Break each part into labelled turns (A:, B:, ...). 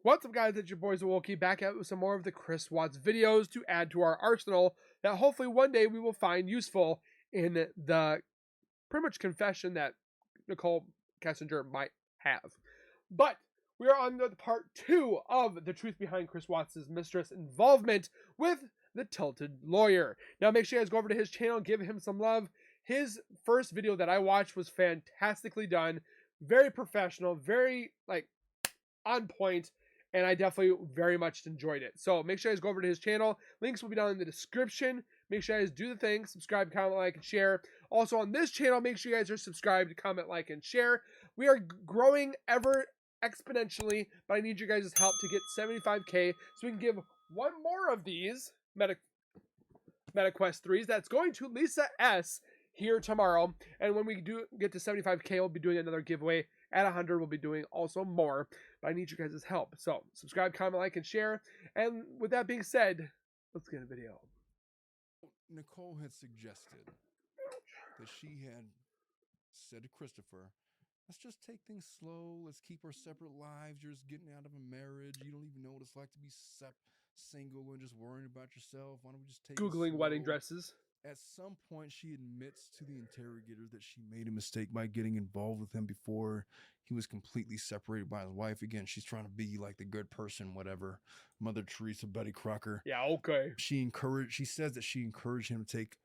A: What's up, guys? It's your boys Wookie back out with some more of the Chris Watts videos to add to our arsenal that hopefully one day we will find useful in the pretty much confession that Nicole Kessinger might have. But we are on the part 2 of the truth behind Chris Watts' Mistress involvement with the Tilted Lawyer. Now make sure you guys go over to his channel, give him some love. His first video that I watched was fantastically done, very professional, very on point, and I definitely very much enjoyed it. So make sure you guys go over to his channel. Links will be down in the description. Make sure you guys do the thing. Subscribe, comment, like, and share. Also on this channel, make sure you guys are subscribed, comment, like, and share. We are growing ever exponentially, but I need your guys' help to get 75K so we can give one more of these MetaQuest 3s. That's going to Lisa S. here tomorrow. And when we do get to 75K, we'll be doing another giveaway. At 100, we'll be doing also more. But I need you guys' help. So subscribe, comment, like, and share. And with that being said, let's get a video.
B: Nicole had suggested that she had said to Christopher, let's just take things slow. Let's keep our separate lives. You're just getting out of a marriage. You don't even know what it's like to be single and just worrying about yourself. Why don't we just take
A: Googling wedding dresses.
B: At some point, she admits to the interrogator that she made a mistake by getting involved with him before he was completely separated by his wife. Again, she's trying to be like the good person, whatever. Mother Teresa, Betty Crocker.
A: Yeah, okay.
B: She says that she encouraged him to take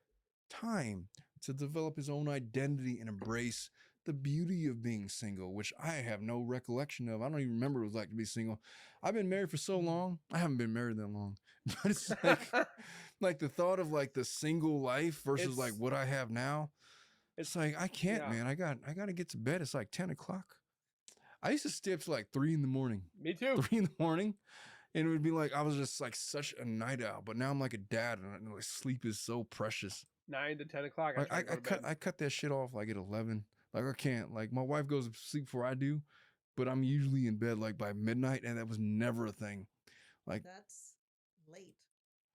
B: time to develop his own identity and embrace the beauty of being single, which I have no recollection of. I don't even remember what it was like to be single. I've been married for so long. I haven't been married that long. But it's like the thought of like the single life versus like what I have now. It's like, I can't, man. I got to get to bed. It's like 10 o'clock. I used to stay up to like 3 in the morning.
A: Me too.
B: 3 in the morning. And it would be like, I was just like such a night owl. But now I'm like a dad, and like sleep is so precious.
A: 9 to 10 o'clock.
B: I cut that shit off like at 11. Like I can't. Like my wife goes to sleep before I do, but I'm usually in bed like by midnight, and that was never a thing. Like
C: that's late.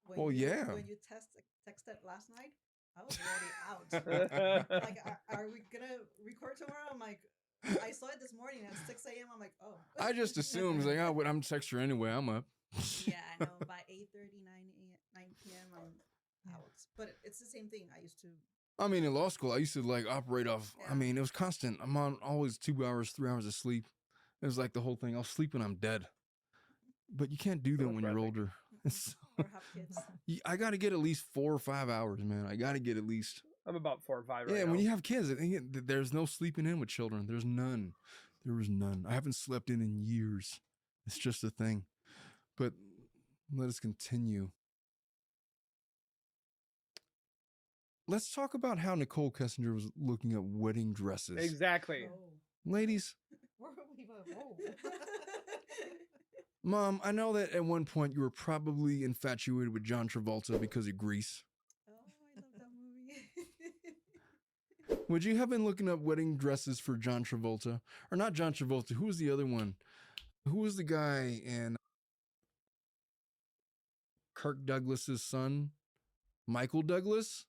B: When you
C: texted last night, I was already out. Like, are we gonna record tomorrow? I'm like, I saw it this morning at 6 a.m. I'm like, oh. I
B: just assumed like, oh, I'm text her anyway. I'm up.
C: Yeah, I know. By 8:30, 9 p.m. I'm out. But it's the same thing. I used to.
B: I mean, in law school, I used to like operate off. Yeah. I mean, it was constant. I'm on always 2 hours, 3 hours of sleep. It was like the whole thing. I'll sleep when I'm dead. But you can't do that when you're older. So,
C: or have kids.
B: I got to get at least 4 or 5 hours, man. I got to get at least.
A: I'm about 4 or 5 right now.
B: Yeah, when you have kids, there's no sleeping in with children. There's none. There was none. I haven't slept in years. It's just a thing. But let us continue. Let's talk about how Nicole Kessinger was looking at wedding dresses.
A: Exactly.
C: Oh.
B: Ladies.
C: Where are we?
B: Mom, I know that at one point you were probably infatuated with John Travolta because of Grease.
C: Oh, I love that movie.
B: Would you have been looking up wedding dresses for John Travolta? Or not John Travolta, who was the other one? Who was the guy in Kirk Douglas's son? Michael Douglas?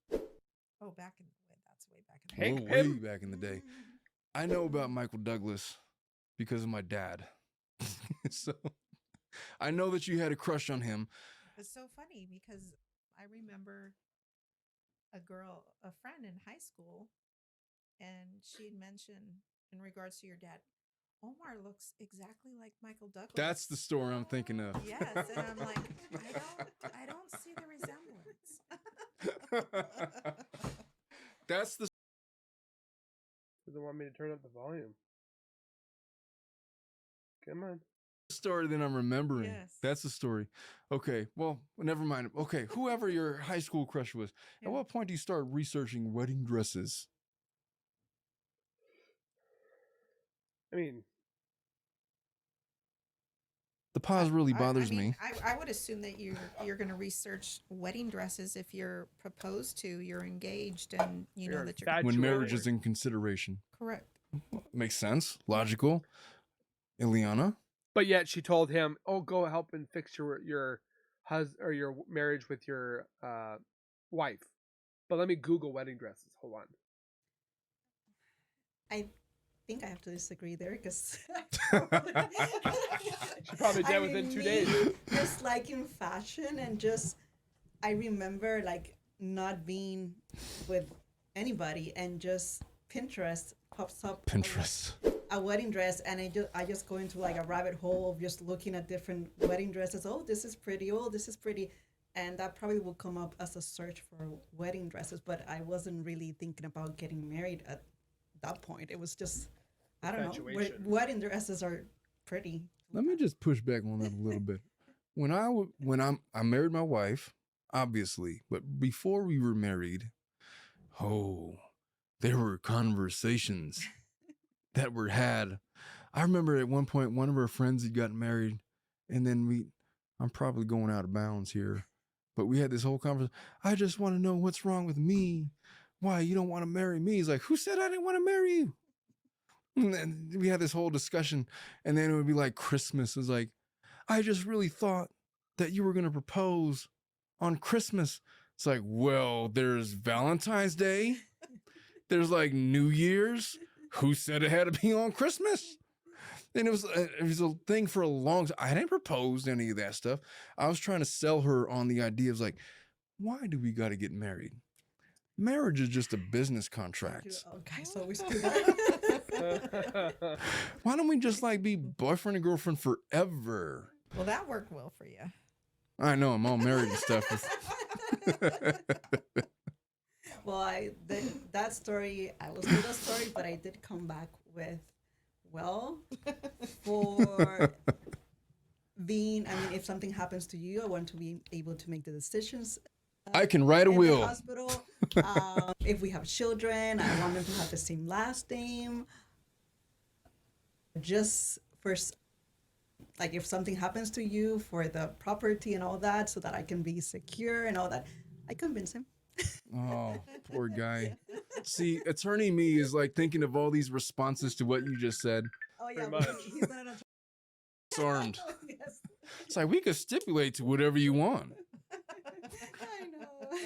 C: Oh, that's way back in the day.
B: Way back in the day. I know about Michael Douglas because of my dad. So I know that you had a crush on him.
C: It's so funny because I remember a friend in high school, and she'd mentioned in regards to your dad, Omar looks exactly like Michael Douglas.
B: That's the story I'm thinking of.
C: Yes, and I'm like, I don't see the resemblance.
B: That's the.
A: They want me to turn up the volume. Come on.
B: Story that I'm remembering.
C: Yes.
B: That's the story. Okay, well, never mind. Okay, whoever your high school crush was, at what point do you start researching wedding dresses?
A: I mean,
B: the pause really bothers me.
C: I would assume that you're going to research wedding dresses if you're proposed to, you're engaged, and you know that you're
B: when marriage is in consideration.
C: Correct.
B: Makes sense. Logical. Ileana.
A: But yet she told him, "Oh, go help and fix your husband or your marriage with your wife." But let me Google wedding dresses. Hold on.
C: I think I have to disagree there because
A: She probably did within 2 days.
C: Just like in fashion and just, I remember like not being with anybody and just Pinterest pops up.
B: Pinterest.
C: A wedding dress, and I just go into like a rabbit hole of just looking at different wedding dresses. Oh, this is pretty. Oh, this is pretty. And that probably will come up as a search for wedding dresses, but I wasn't really thinking about getting married at that point. It was just, I don't know.
A: Infatuation.
C: Wedding dresses are pretty.
B: Let me just push back on that a little bit. When I married my wife, obviously, but before we were married, there were conversations that were had. I remember at one point, one of our friends had gotten married, and then I'm probably going out of bounds here, but we had this whole conversation. I just want to know what's wrong with me. Why you don't want to marry me? He's like, who said I didn't want to marry you? And then we had this whole discussion, and then it would be like Christmas. It's like, I just really thought that you were going to propose on Christmas. It's like, well, there's Valentine's Day. There's like New Year's. Who said it had to be on Christmas? And it was a thing for a long time. I didn't propose any of that stuff. I was trying to sell her on the idea of like, why do we got to get married? Marriage is just a business contract.
C: Oh, guys always do that.
B: Why don't we just like be boyfriend and girlfriend forever?
C: Well, that worked well for you.
B: I know, I'm all married and stuff.
C: Well, that story, I was told a story, but I did come back with, well, for being, I mean, if something happens to you, I want to be able to make the decisions.
B: I can write a
C: in
B: will.
C: the hospital. If we have children, I want them to have the same last name. Just first, like if something happens to you, for the property and all that, so that I can be secure and all that. I convince him.
B: Oh, poor guy. See, attorney me is like thinking of all these responses to what you just said.
C: Oh yeah,
A: Pretty much.
C: he's not an
B: Disarmed.
C: attorney. Yes.
B: It's like we could stipulate to whatever you want.
C: I know.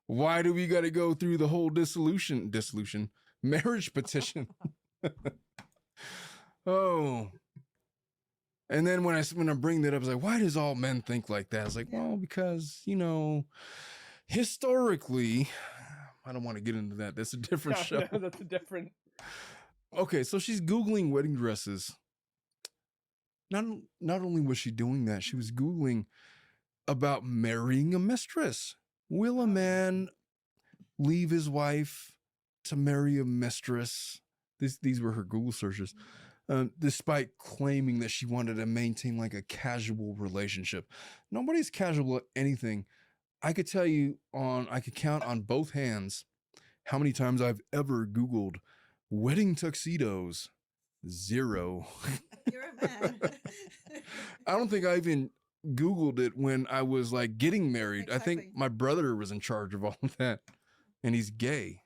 B: Why do we got to go through the whole marriage petition? Oh. And then when I bring that up, I was like, why does all men think like that? I was like, well, because, historically, I don't want to get into that. That's a different show.
A: No, that's a different.
B: Okay, so she's Googling wedding dresses. Not only was she doing that, she was Googling about marrying a mistress. Will a man leave his wife to marry a mistress? These were her Google searches. Despite claiming that she wanted to maintain like a casual relationship. Nobody's casual at anything. I could count on both hands how many times I've ever Googled wedding tuxedos. 0.
C: You're a man.
B: I don't think I even Googled it when I was like getting married. I
C: Exactly.
B: think my brother was in charge of all of that, and he's gay.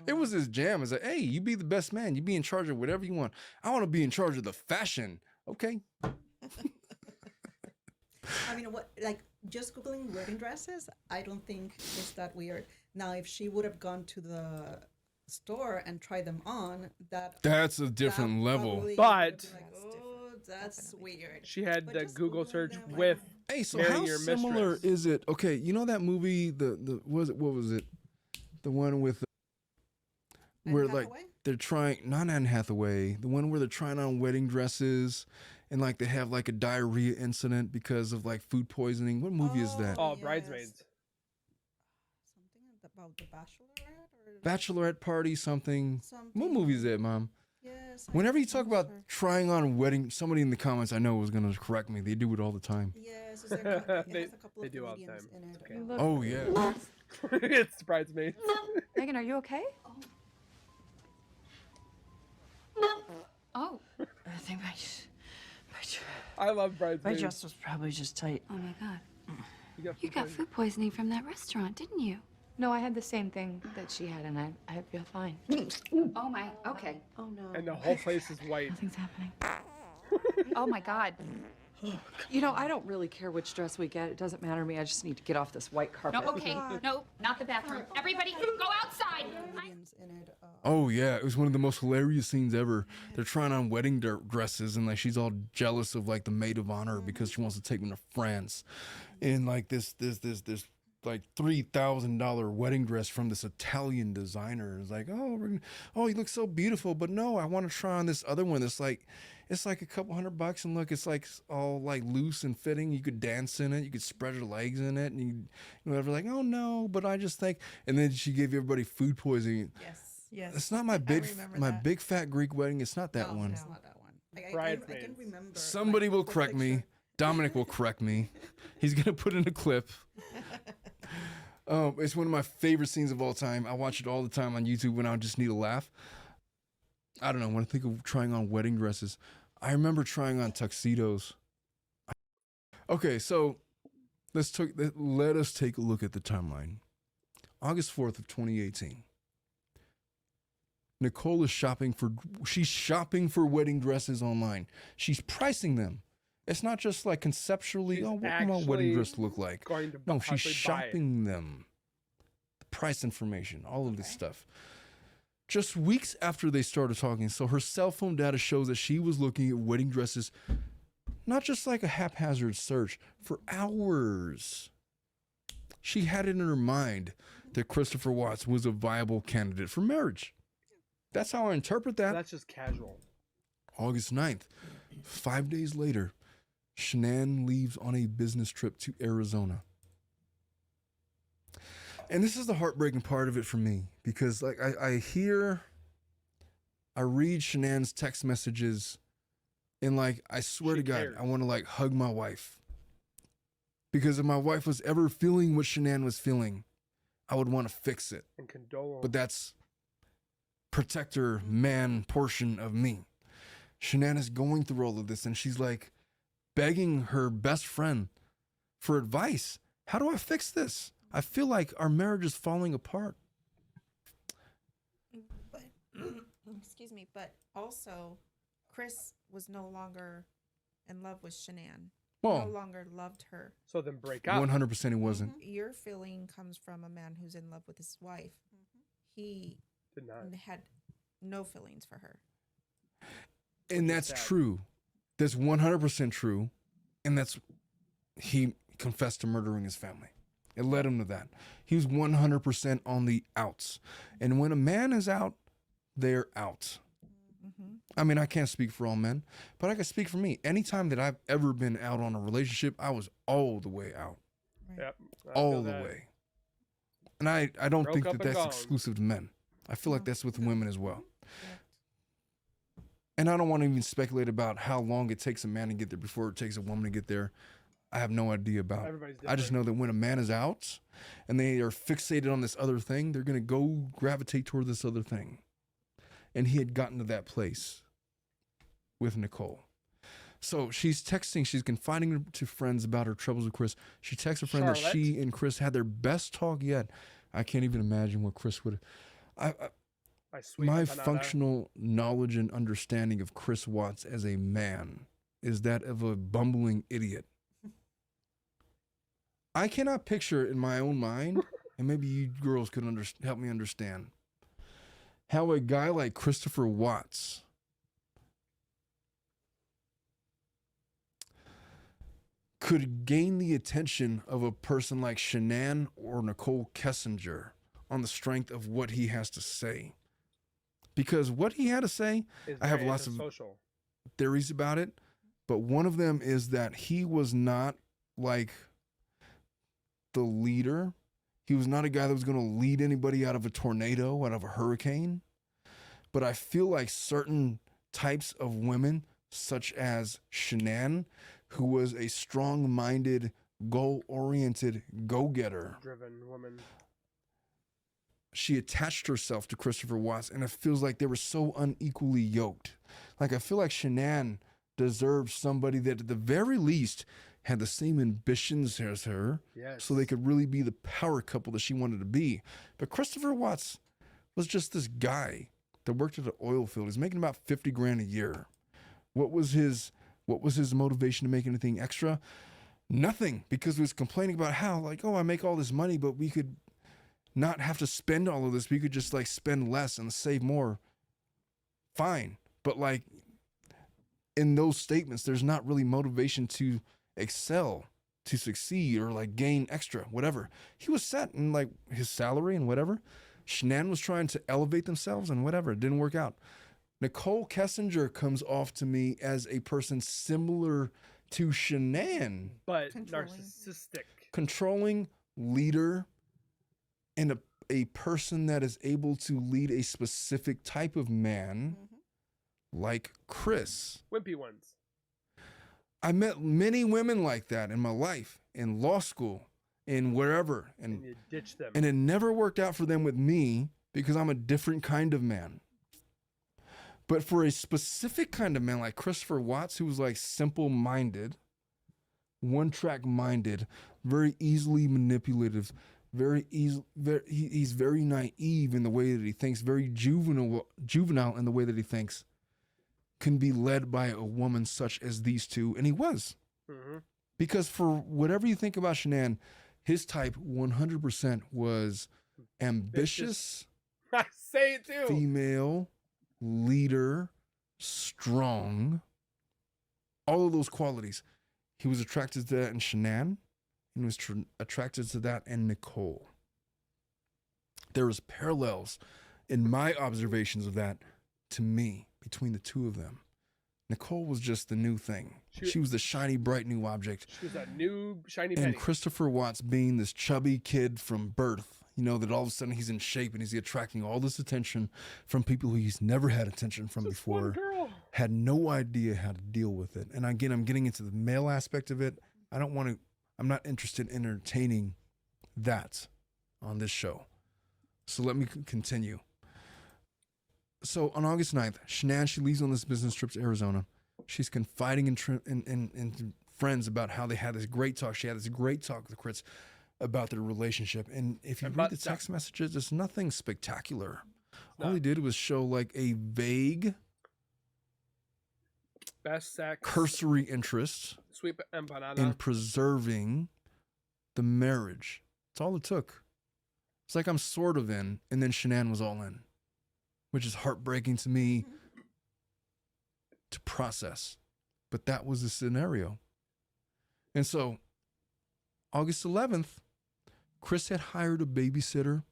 B: It was his jam. It's like, hey, you be the best man. You be in charge of whatever you want. I want to be in charge of the fashion. Okay.
C: I mean, like just Googling wedding dresses, I don't think it's that weird. Now, if she would have gone to the store and tried them on,
B: that's a different level.
C: probably
A: But-
C: would be like, oh, that's weird.
A: She had
C: But
A: the
C: just
A: Google
C: Googling
A: search
C: them,
A: with.
B: Hey, so
A: Marrying
B: how
A: your
B: similar
A: mistress.
B: is it? Okay, you know that movie, what was it? The one with
C: Anne
B: where like
C: Hathaway?
B: they're trying, not Anne Hathaway, the one where they're trying on wedding dresses and like they have like a diarrhea incident because of like food poisoning. What movie is that?
A: Oh,
C: yes.
A: Bridesmaids.
C: Something about the Bachelorette or
B: Bachelorette party, something.
C: something.
B: What movie is that, Mom?
C: Yes.
B: Whenever you talk
C: I'm
B: about
C: sure.
B: trying on wedding, somebody in the comments I know was going to correct me. They do it all the time.
C: Yes, is there it
A: They-
C: has a couple
A: they
C: of
A: do all the
C: comedians
A: time.
C: in it.
A: It's okay.
D: You look-
B: Oh, yeah.
A: It's Bridesmaids.
D: Megan, are you okay? Oh, I think
A: I love
D: my
A: Bridesmaids.
D: dress was probably just tight.
E: Oh my god.
A: You
E: You got food poisoning from that restaurant, didn't you?
D: No, I had the same thing that she had, and I feel fine.
E: Oh my, okay.
C: Oh no.
A: And the whole place is white.
D: Nothing's happening.
E: Oh my god.
F: You know, I don't really care which dress we get. It doesn't matter to me. I just need to get off this white carpet.
E: No, okay. No, not the bathroom. Everybody, go outside.
B: Oh yeah, it was one of the most hilarious scenes ever. They're trying on wedding dresses, and like she's all jealous of like the maid of honor because she wants to take them to France, and like this like $3,000 wedding dress from this Italian designer. It's like, oh, you look so beautiful, but no, I want to try on this other one. It's like a couple $100, and look, it's like all like loose and fitting. You could dance in it, you could spread your legs in it, and you whatever. Like, oh no, but I just think. And then she gave everybody food poisoning.
C: Yes. Yes.
B: It's not my big fat Greek wedding. It's not that
C: No,
B: one.
C: It's not that one. I
A: Bridesmaids.
C: can remember.
B: Somebody will
C: the
B: correct me.
C: picture.
B: Dominic will correct me. He's gonna put in a clip. It's one of my favorite scenes of all time. I watch it all the time on YouTube when I just need a laugh. I don't know. When I think of trying on wedding dresses, I remember trying on tuxedos. Okay, so let us take a look at the timeline. August 4th of 2018. Nicole is shopping for wedding dresses online. She's pricing them. It's not just like conceptually,
A: She's
B: what will my wedding dress
A: actually
B: look like?
A: Going to
B: No, she's
A: possibly buy it.
B: shopping them. The price information, all of this stuff. Just weeks after they started talking, so her cell phone data shows that she was looking at wedding dresses, not just like a haphazard search, for hours. She had it in her mind that Christopher Watts was a viable candidate for marriage. That's how I interpret that.
A: That's just casual.
B: August 9th, 5 days later, Shanann leaves on a business trip to Arizona. And this is the heartbreaking part of it for me, because like I read Shanann's text messages, and like I swear
A: She
B: to God,
A: cares.
B: I want to like hug my wife. Because if my wife was ever feeling what Shanann was feeling, I would want to fix it.
A: And condole.
B: But that's protector man portion of me. Shanann is going through all of this, and she's like begging her best friend for advice. How do I fix this? I feel like our marriage is falling apart.
C: But excuse me, but also Chris was no longer in love with Shanann. No
B: Well,
C: longer loved her.
A: So then break up.
B: 100% he wasn't.
C: Your feeling comes from a man who's in love with his wife. He
A: Did not.
C: had no feelings for her.
B: And
A: Which is
B: that's
A: sad.
B: true. That's 100% true. And he confessed to murdering his family. It led him to that. He was 100% on the outs. And when a man is out, they're out. I mean, I can't speak for all men, but I can speak for me. Anytime that I've ever been out on a relationship, I was all the way out.
C: Right.
A: Yep. I
B: All
A: feel
B: the
A: that.
B: way. And I don't
A: Broke
B: think
A: up
B: that
A: and
B: that's
A: gone.
B: exclusive to men. I feel like
C: No.
B: that's with women as well.
C: Correct.
B: And I don't want to even speculate about how long it takes a man to get there before it takes a woman to get there. I have no idea about.
A: Everybody's
B: I just know
A: different.
B: that when a man is out and they are fixated on this other thing, they're going to go gravitate toward this other thing. And he had gotten to that place with Nicole. So she's texting, she's confiding to friends about her troubles with Chris. She texts a friend that
A: Charlotte?
B: she and Chris had their best talk yet. I can't even imagine what Chris would.
A: My sweet
B: My
A: empanada.
B: functional knowledge and understanding of Chris Watts as a man is that of a bumbling idiot. I cannot picture in my own mind, and maybe you girls could help me understand, how a guy like Christopher Watts could gain the attention of a person like Shanann or Nicole Kessinger on the strength of what he has to say. Because what he had to say,
A: Is
B: I have
A: very
B: lots of
A: antisocial.
B: theories about it, but one of them is that he was not like the leader. He was not a guy that was going to lead anybody out of a tornado, out of a hurricane. But I feel like certain types of women, such as Shanann, who was a strong-minded, goal-oriented go-getter,
A: Driven woman.
B: she attached herself to Christopher Watts, and it feels like they were so unequally yoked. Like, I feel like Shanann deserved somebody that at the very least had the same ambitions as her,
A: Yes.
B: so they could really be the power couple that she wanted to be. But Christopher Watts was just this guy that worked at an oil field. He's making about 50 grand a year. What was his motivation to make anything extra? Nothing, because he was complaining about how, like, oh, I make all this money, but we could not have to spend all of this. We could just like spend less and save more. Fine. But like in those statements, there's not really motivation to excel, to succeed, or like gain extra, whatever. He was set in like his salary and whatever. Shanann was trying to elevate themselves and whatever. It didn't work out. Nicole Kessinger comes off to me as a person similar to Shanann.
A: But
C: Controlling.
A: narcissistic.
B: Controlling, leader, and a person that is able to lead a specific type of man like Chris.
A: Wimpy ones.
B: I met many women like that in my life, in law school, in wherever.
A: And you ditch them.
B: And it never worked out for them with me because I'm a different kind of man. But for a specific kind of man like Christopher Watts, who was like simple-minded, one-track minded, very easily manipulative, he's very naive in the way that he thinks, very juvenile in the way that he thinks, can be led by a woman such as these two. And he was.
A: Mm-hmm.
B: Because for whatever you think about Shanann, his type 100% was ambitious,
A: I say it too.
B: female, leader, strong, all of those qualities. He was attracted to that in Shanann, and was attracted to that in Nicole. There was parallels in my observations of that to me between the two of them. Nicole was just the new thing. She was the shiny, bright new object.
A: She was a new shiny
B: And
A: penny.
B: Christopher Watts being this chubby kid from birth, you know, that all of a sudden he's in shape and he's attracting all this attention from people who he's never had attention from
A: Just one
B: before,
A: girl.
B: had no idea how to deal with it. And again, I'm getting into the male aspect of it. I'm not interested in entertaining that on this show. So let me continue. So on August 9th, Shanann, she leaves on this business trip to Arizona. She's confiding in friends about how they had this great talk. She had this great talk with Chris about their relationship. And if you read the text messages, there's nothing spectacular. All he did was show like a vague,
A: best sex,
B: cursory interest
A: sweet empanada
B: in preserving the marriage. That's all it took. It's like I'm sort of in, and then Shanann was all in, which is heartbreaking to me to process. But that was the scenario. And so, August 11th, Chris had hired a babysitter.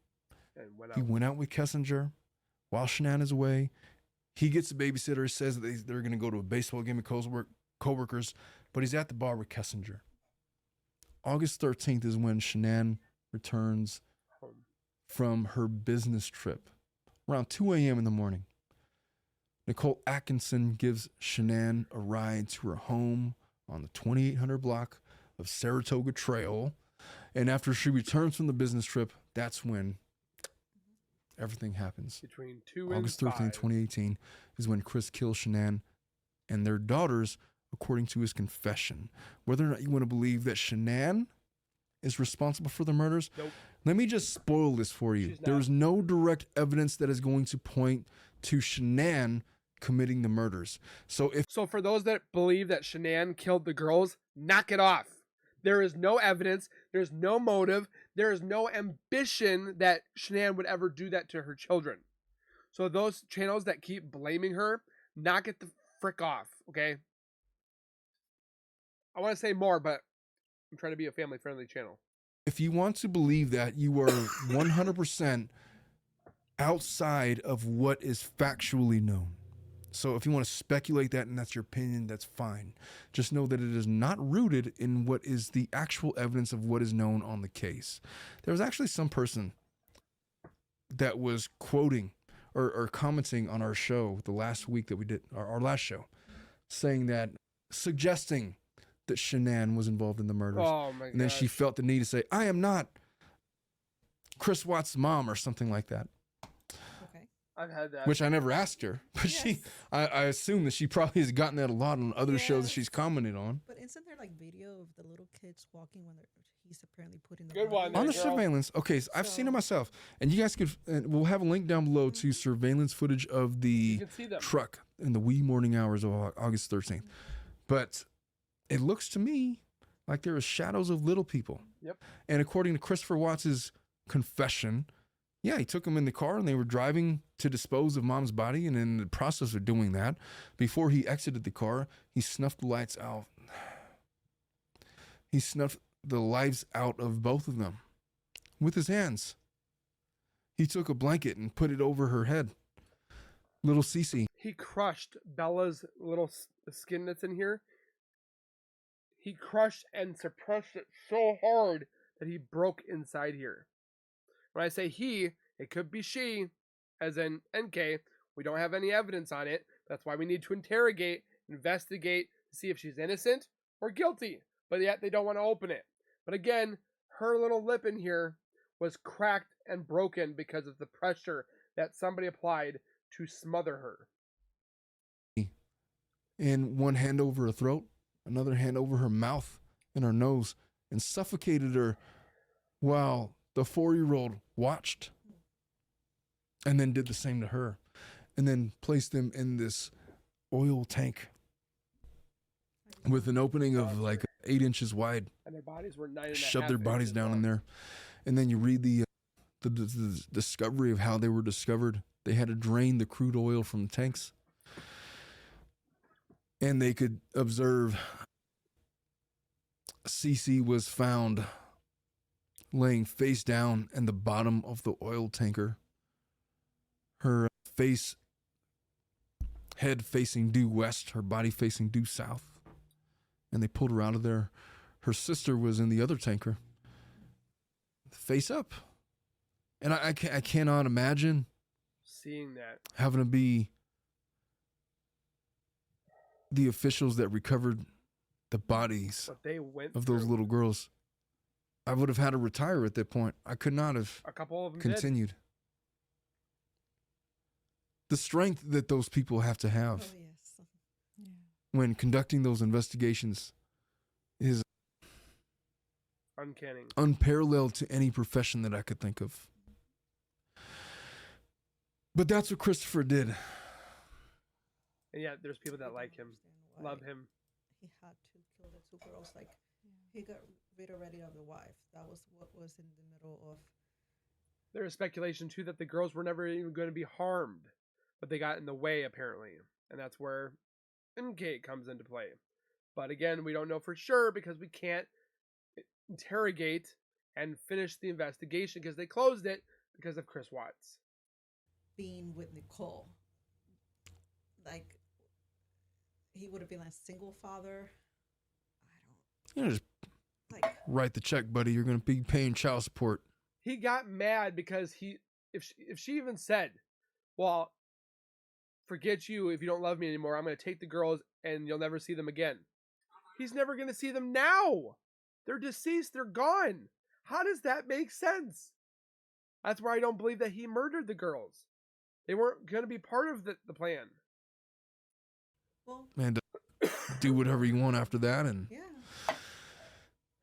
A: and went out.
B: He went out with Kessinger while Shanann is away. He gets a babysitter, says that they're going to go to a baseball game with coworkers, but he's at the bar with Kessinger. August 13th is when Shanann returns
A: home.
B: from her business trip around 2 a.m. in the morning. Nicole Atkinson gives Shanann a ride to her home on the 2800 block of Saratoga Trail. And after she returns from the business trip, that's when everything happens.
A: Between 2
B: August
A: and
B: 13th,
A: 5.
B: 2018 is when Chris kills Shanann and their daughters, according to his confession. Whether or not you want to believe that Shanann is responsible for the murders,
A: Nope.
B: let me just spoil this for you.
A: She's not.
B: There is no direct evidence that is going to point to Shanann committing the murders. So
A: For those that believe that Shanann killed the girls, knock it off. There is no evidence. There's no motive. There is no ambition that Shanann would ever do that to her children. So those channels that keep blaming her, knock it the frick off, okay? I want to say more, but I'm trying to be a family-friendly channel.
B: if you want to believe that, you are 100% outside of what is factually known. So if you want to speculate that and that's your opinion, that's fine. Just know that it is not rooted in what is the actual evidence of what is known on the case. There was actually some person that was quoting or commenting on our show the last week that we did, our last show, saying that, suggesting that Shanann was involved in the murders.
A: Oh my god.
B: And then she felt the need to say, I am not Chris Watts' mom or something like that.
C: Okay.
A: I've had that.
B: Which I never asked her, but
C: Yes.
B: I assume that she probably has gotten that a lot on other shows that
C: Yes.
B: she's commented on.
C: But isn't there like video of the little kids walking when he's apparently putting the
A: Good
C: body
A: one.
C: in?
B: On the
A: girl.
B: surveillance, okay, so I've seen it
C: So-
B: myself, and you guys could, and we'll have a link down below to surveillance footage of
A: You
B: the
A: can see them.
B: truck in the wee morning hours of August 13th. But it looks to me like there are shadows of little people.
A: Yep.
B: And according to Christopher Watts's confession, yeah, he took him in the car and they were driving to dispose of mom's body. And in the process of doing that, before he exited the car, he snuffed the lights out. He snuffed the lives out of both of them with his hands. He took a blanket and put it over her head. Little Cece.
A: He crushed Bella's little skin that's in here. He crushed and suppressed it so hard that he broke inside here. When I say he, it could be she, as in NK. We don't have any evidence on it. That's why we need to interrogate, investigate, to see if she's innocent or guilty. But yet they don't want to open it. But again, her little lip in here was cracked and broken because of the pressure that somebody applied to smother her.
B: And one hand over her throat, another hand over her mouth and her nose, and suffocated her while the 4-year-old watched, and then did the same to her, and then placed them in this oil tank with an opening of like 8 inches wide.
A: And their bodies were 9.5
B: Shoved their bodies
A: inches
B: down
A: long.
B: in there. And then you read the discovery of how they were discovered. They had to drain the crude oil from the tanks. And they could observe Cece was found laying face down in the bottom of the oil tanker. Her head facing due west, her body facing due south. And they pulled her out of there. Her sister was in the other tanker, face up. And I cannot imagine
A: Seeing that.
B: having to be the officials that recovered the bodies
A: What they went
B: of those
A: through.
B: little girls. I would have had to retire at that point. I could not have
A: A couple of them did.
B: continued. The strength that those people have to
C: Oh,
B: have
C: yes. Yeah.
B: when conducting those investigations is
A: Uncanny.
B: unparalleled to any profession that I could think of. But that's what Christopher did.
A: And yet there's people that
C: I
A: like
C: don't
A: him,
C: understand why
A: love him.
C: He had to kill the 2 girls. Like, he got rid already of the wife. That was what was in the middle of.
A: There is speculation too that the girls were never even going to be harmed, but they got in the way apparently, and that's where NK comes into play. But again, we don't know for sure because we can't interrogate and finish the investigation because they closed it because of Chris Watts.
C: Being with Nicole, like, he would have been a single father. I don't
B: Just
C: like.
B: write the check, buddy. You're going to be paying child support.
A: He got mad because if she even said, "Well, forget you if you don't love me anymore. I'm going to take the girls and you'll never see them again." He's never going to see them now. They're deceased. They're gone. How does that make sense? That's where I don't believe that he murdered the girls. They weren't going to be part of the plan.
C: Well,
B: And do whatever you want after that. And
C: yeah.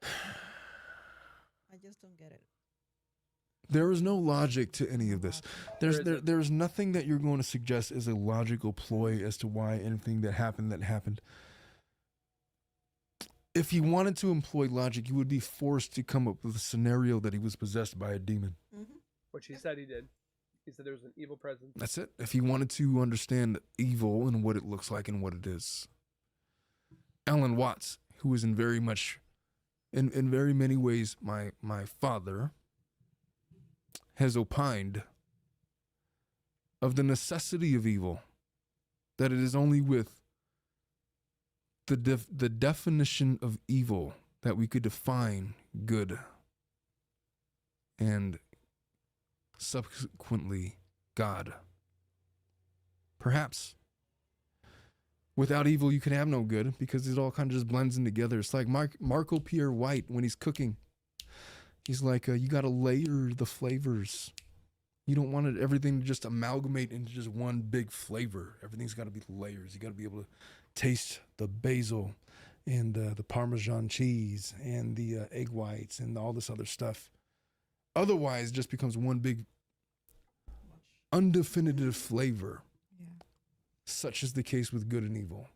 C: I just don't get it.
B: there is no logic to any of this.
A: There
B: There's nothing that you're going to suggest is a logical ploy as to why anything that happened. If he wanted to employ logic, he would be forced to come up with a scenario that he was possessed by a demon.
C: Mm-hmm.
A: Which he said he did. He said there was an evil presence.
B: That's it. If he wanted to understand evil and what it looks like and what it is. Alan Watts, who is in very many ways my father, has opined of the necessity of evil, that it is only with the definition of evil that we could define good and subsequently God. Perhaps without evil you can have no good because it all kind of just blends in together. It's like Marco Pierre White when he's cooking. He's like, you got to layer the flavors. You don't want everything to just amalgamate into just one big flavor. Everything's got to be layers. You got to be able to taste the basil and the Parmesan cheese and the egg whites and all this other stuff. Otherwise, it just becomes one big undefinitive flavor.
C: Yeah.
B: Such is the case with good and evil.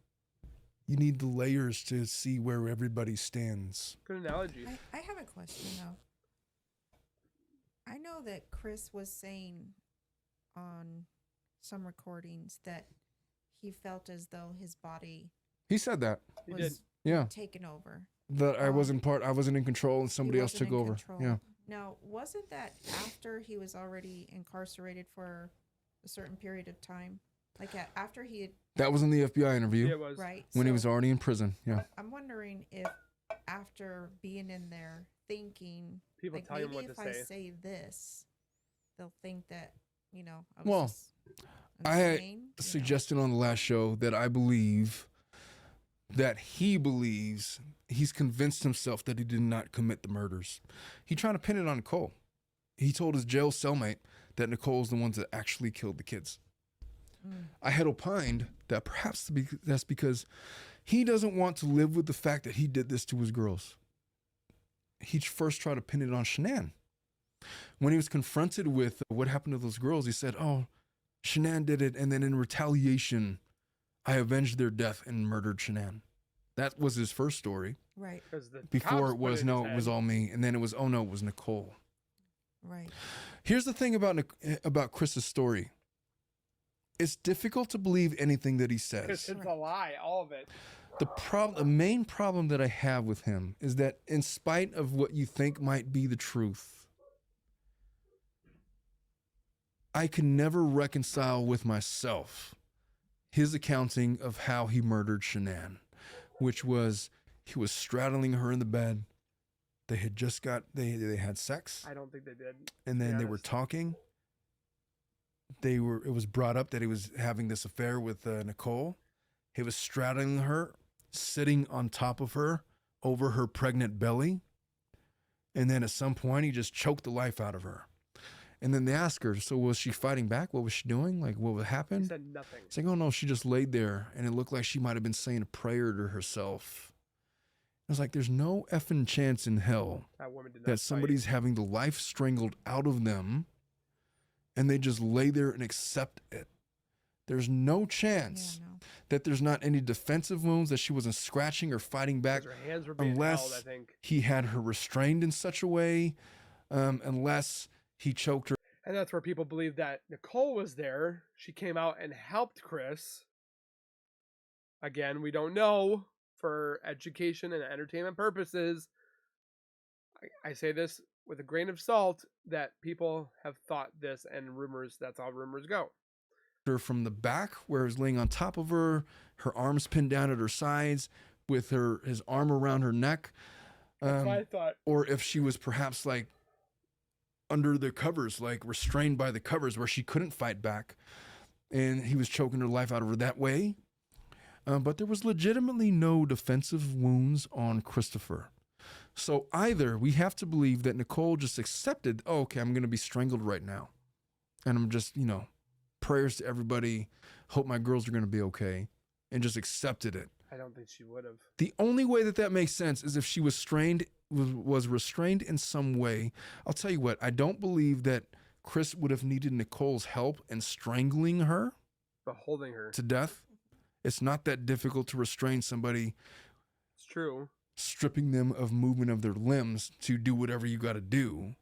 B: You need the layers to see where everybody stands.
A: Good analogy.
C: I have a question though. I know that Chris was saying on some recordings that he felt as though his body
B: He said that.
A: He
C: was
A: did.
B: Yeah.
C: taken over.
B: That I wasn't in control and
C: He
B: somebody else
C: wasn't
B: took
C: in
B: over.
C: control.
B: Yeah.
C: Now, wasn't that after he was already incarcerated for a certain period of time? Like after he had,
B: That was in the FBI interview.
A: Yeah, it was.
C: right?
B: When he
C: So
B: was already in prison. Yeah.
C: I'm wondering if after being in there thinking,
A: People
C: like
A: tell him
C: maybe
A: what
C: if
A: to
C: I
A: say.
C: say this, they'll think that, I was
B: Well,
C: just
B: I
C: insane,
B: suggested on the last show that I believe that he believes he's convinced himself that he did not commit the murders. He trying to pin it on Nicole. He told his jail cellmate that Nicole's the ones that actually killed the kids. I had opined that perhaps that's because he doesn't want to live with the fact that he did this to his girls. He first tried to pin it on Shanann. When he was confronted with what happened to those girls, he said, "Oh, Shanann did it, and then in retaliation, I avenged their death and murdered Shanann." That was his first story.
C: Right,
A: 'Cause the
B: Before
A: cops
B: it
A: put
B: was,
A: in
B: no,
A: his
B: it was
A: head.
B: all me. And then it was, oh no, it was Nicole.
C: right.
B: Here's the thing about Chris's story. It's difficult to believe anything that he
A: Because
B: says.
A: it's a lie, all of it.
B: The main problem that I have with him is that in spite of what you think might be the truth, I can never reconcile with myself his accounting of how he murdered Shanann, which was he was straddling her in the bed. They had just they had sex,
A: I don't think they did.
B: and then
A: be
B: they were
A: honest.
B: talking. It was brought up that he was having this affair with Nicole. He was straddling her, sitting on top of her, over her pregnant belly. And then at some point, he just choked the life out of her. And then they asked her, so was she fighting back? What was she doing? Like, what
A: He
B: happened?
A: said nothing.
B: It's like, oh no, she just laid there. And it looked like she might have been saying a prayer to herself. I was like, there's no effing chance in hell
A: That woman did not
B: that
A: fight.
B: somebody's having the life strangled out of them and they just lay there and accept it. There's no chance
C: Yeah, no.
B: that there's not any defensive wounds, that she wasn't scratching or fighting back,
A: 'Cause her hands were being
B: unless
A: held, I think.
B: he had her restrained in such a way, unless he choked her.
A: And that's where people believe that Nicole was there. She came out and helped Chris. Again, we don't know for education and entertainment purposes. I say this with a grain of salt that people have thought this and rumors, that's how rumors go.
B: her from the back where he was laying on top of her, her arms pinned down at her sides with his arm around her neck.
A: That's what I thought.
B: Or if she was perhaps like under the covers, like restrained by the covers where she couldn't fight back, and he was choking her life out of her that way. But there was legitimately no defensive wounds on Christopher. So either we have to believe that Nicole just accepted, oh, okay, I'm going to be strangled right now. And I'm just, prayers to everybody, hope my girls are going to be okay, and just accepted it.
A: I don't think she would have.
B: The only way that makes sense is if she was restrained in some way. I'll tell you what, I don't believe that Chris would have needed Nicole's help in strangling her
A: But holding her.
B: to death. It's not that difficult to restrain somebody,
A: It's true.
B: stripping them of movement of their limbs to do whatever you got to do.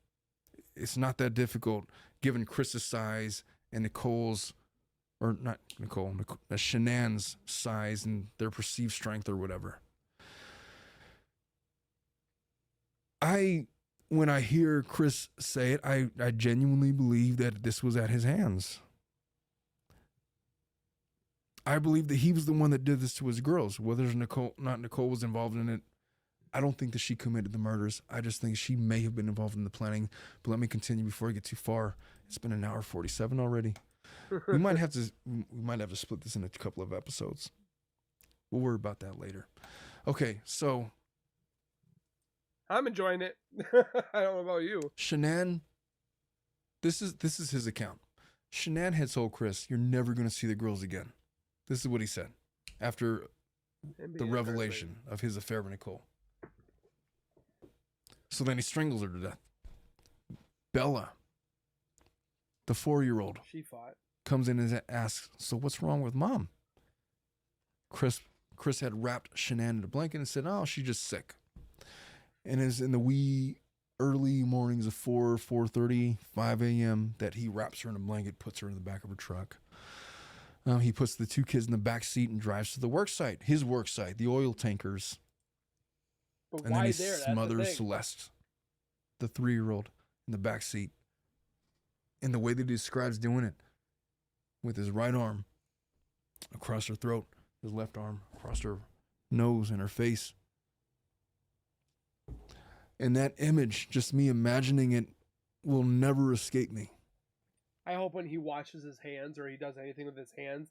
B: It's not that difficult given Chris's size and Nicole's, or not Nicole, Shanann's size and their perceived strength or whatever. When I hear Chris say it, I genuinely believe that this was at his hands. I believe that he was the one that did this to his girls. Whether Nicole was involved in it, I don't think that she committed the murders. I just think she may have been involved in the planning. But let me continue before I get too far. It's been an hour 47 already. We might have to split this into a couple of episodes. We'll worry about that later. Okay, so
A: I'm enjoying it. I don't know about you.
B: Shanann, this is his account. Shanann had told Chris, "You're never going to see the girls again." This is what he said after the revelation of his affair with Nicole. So then he strangles her to death. Bella, the 4-year-old,
A: She fought.
B: comes in and asks, "So what's wrong with mom?" Chris had wrapped Shanann in a blanket and said, "Oh, she's just sick." And is in the wee early mornings of 4:30, 5 a.m. that he wraps her in a blanket, puts her in the back of her truck. He puts the 2 kids in the back seat and drives to the work site, his work site, the oil tankers.
A: But
B: And
A: why
B: then he
A: there? That's the
B: smothers
A: thing.
B: Celeste, the 3-year-old, in the back seat. And the way that he describes doing it, with his right arm across her throat, his left arm across her nose and her face. And that image, just me imagining it, will never escape me.
A: I hope when he washes his hands or he does anything with his hands,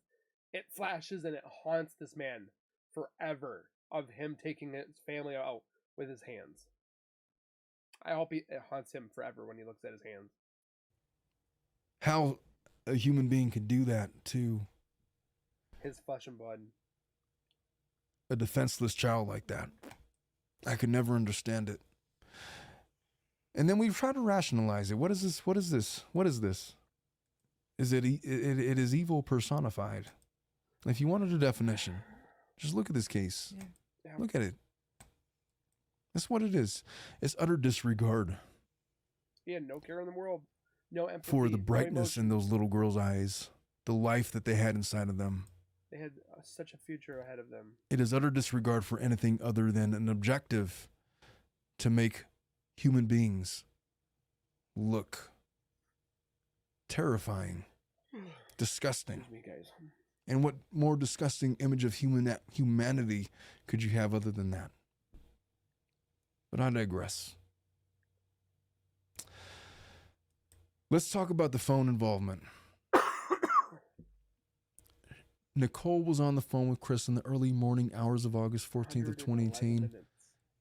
A: it flashes and it haunts this man forever of him taking his family out with his hands. I hope it haunts him forever when he looks at his hands.
B: How a human being could do that to
A: His flesh and blood.
B: a defenseless child like that. I could never understand it. And then we try to rationalize it. What is this? What is this? What is this? Is it is evil personified. If you wanted a definition, just look at this case.
A: Yeah.
B: Look at it. That's what it is. It's utter disregard
A: He had no care in the world. No empathy.
B: for the
A: no
B: brightness in
A: emotion.
B: those little girls' eyes, the life that they had inside of them.
A: They had such a future ahead of them.
B: It is utter disregard for anything other than an objective to make human beings look terrifying, disgusting.
A: Excuse me, guys.
B: And what more disgusting image of humanity could you have other than that? But I digress. Let's talk about the phone involvement. Nicole was on the phone with Chris in the early morning hours of August 14th of 2018
A: minutes.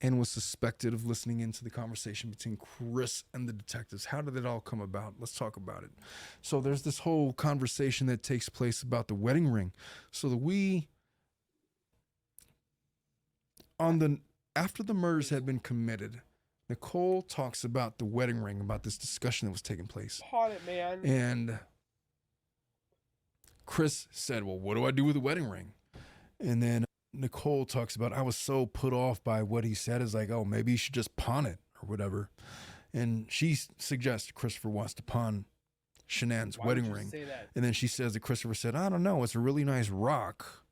B: and was suspected of listening into the conversation between Chris and the detectives. How did it all come about? Let's talk about it. So there's this whole conversation that takes place about the wedding ring. So after the murders had been committed, Nicole talks about the wedding ring, about this discussion that was taking place.
A: Pawn it, man.
B: And Chris said, well, what do I do with the wedding ring? And then Nicole talks about, I was so put off by what he said. Is like, oh, maybe you should just pawn it or whatever. And she suggests Christopher wants to pawn Shanann's
A: Why
B: wedding
A: would you
B: ring.
A: say that?
B: And then she says that Christopher said, I don't know, it's a really nice rock.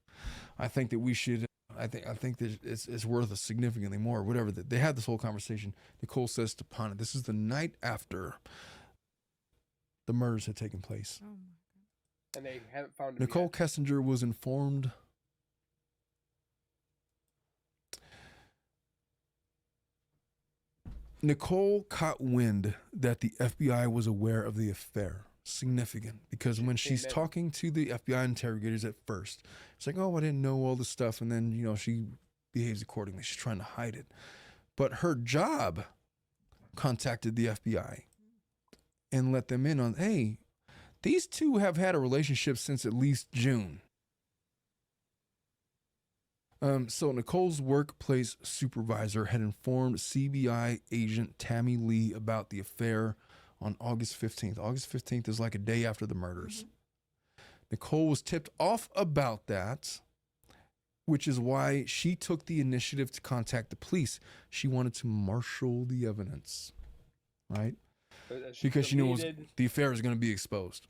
B: I think that we should, I think that it's worth significantly more, whatever. They had this whole conversation. Nicole says to pawn it. This is the night after the murders had taken place.
C: Oh my God.
A: And they haven't found him
B: Nicole
A: yet.
B: Kessinger was informed Nicole caught wind that the FBI was aware of the affair. Significant, because when she's
A: Amen.
B: talking to the FBI interrogators at first, it's like, oh, I didn't know all this stuff. And then, she behaves accordingly. She's trying to hide it. But her job contacted the FBI and let them in on, hey, these two have had a relationship since at least June. So Nicole's workplace supervisor had informed CBI agent Tammy Lee about the affair on August 15th. August 15th is like a day after the murders. Nicole was tipped off about that, which is why she took the initiative to contact the police. She wanted to marshal the evidence, right? Because she knew the affair was going to be exposed.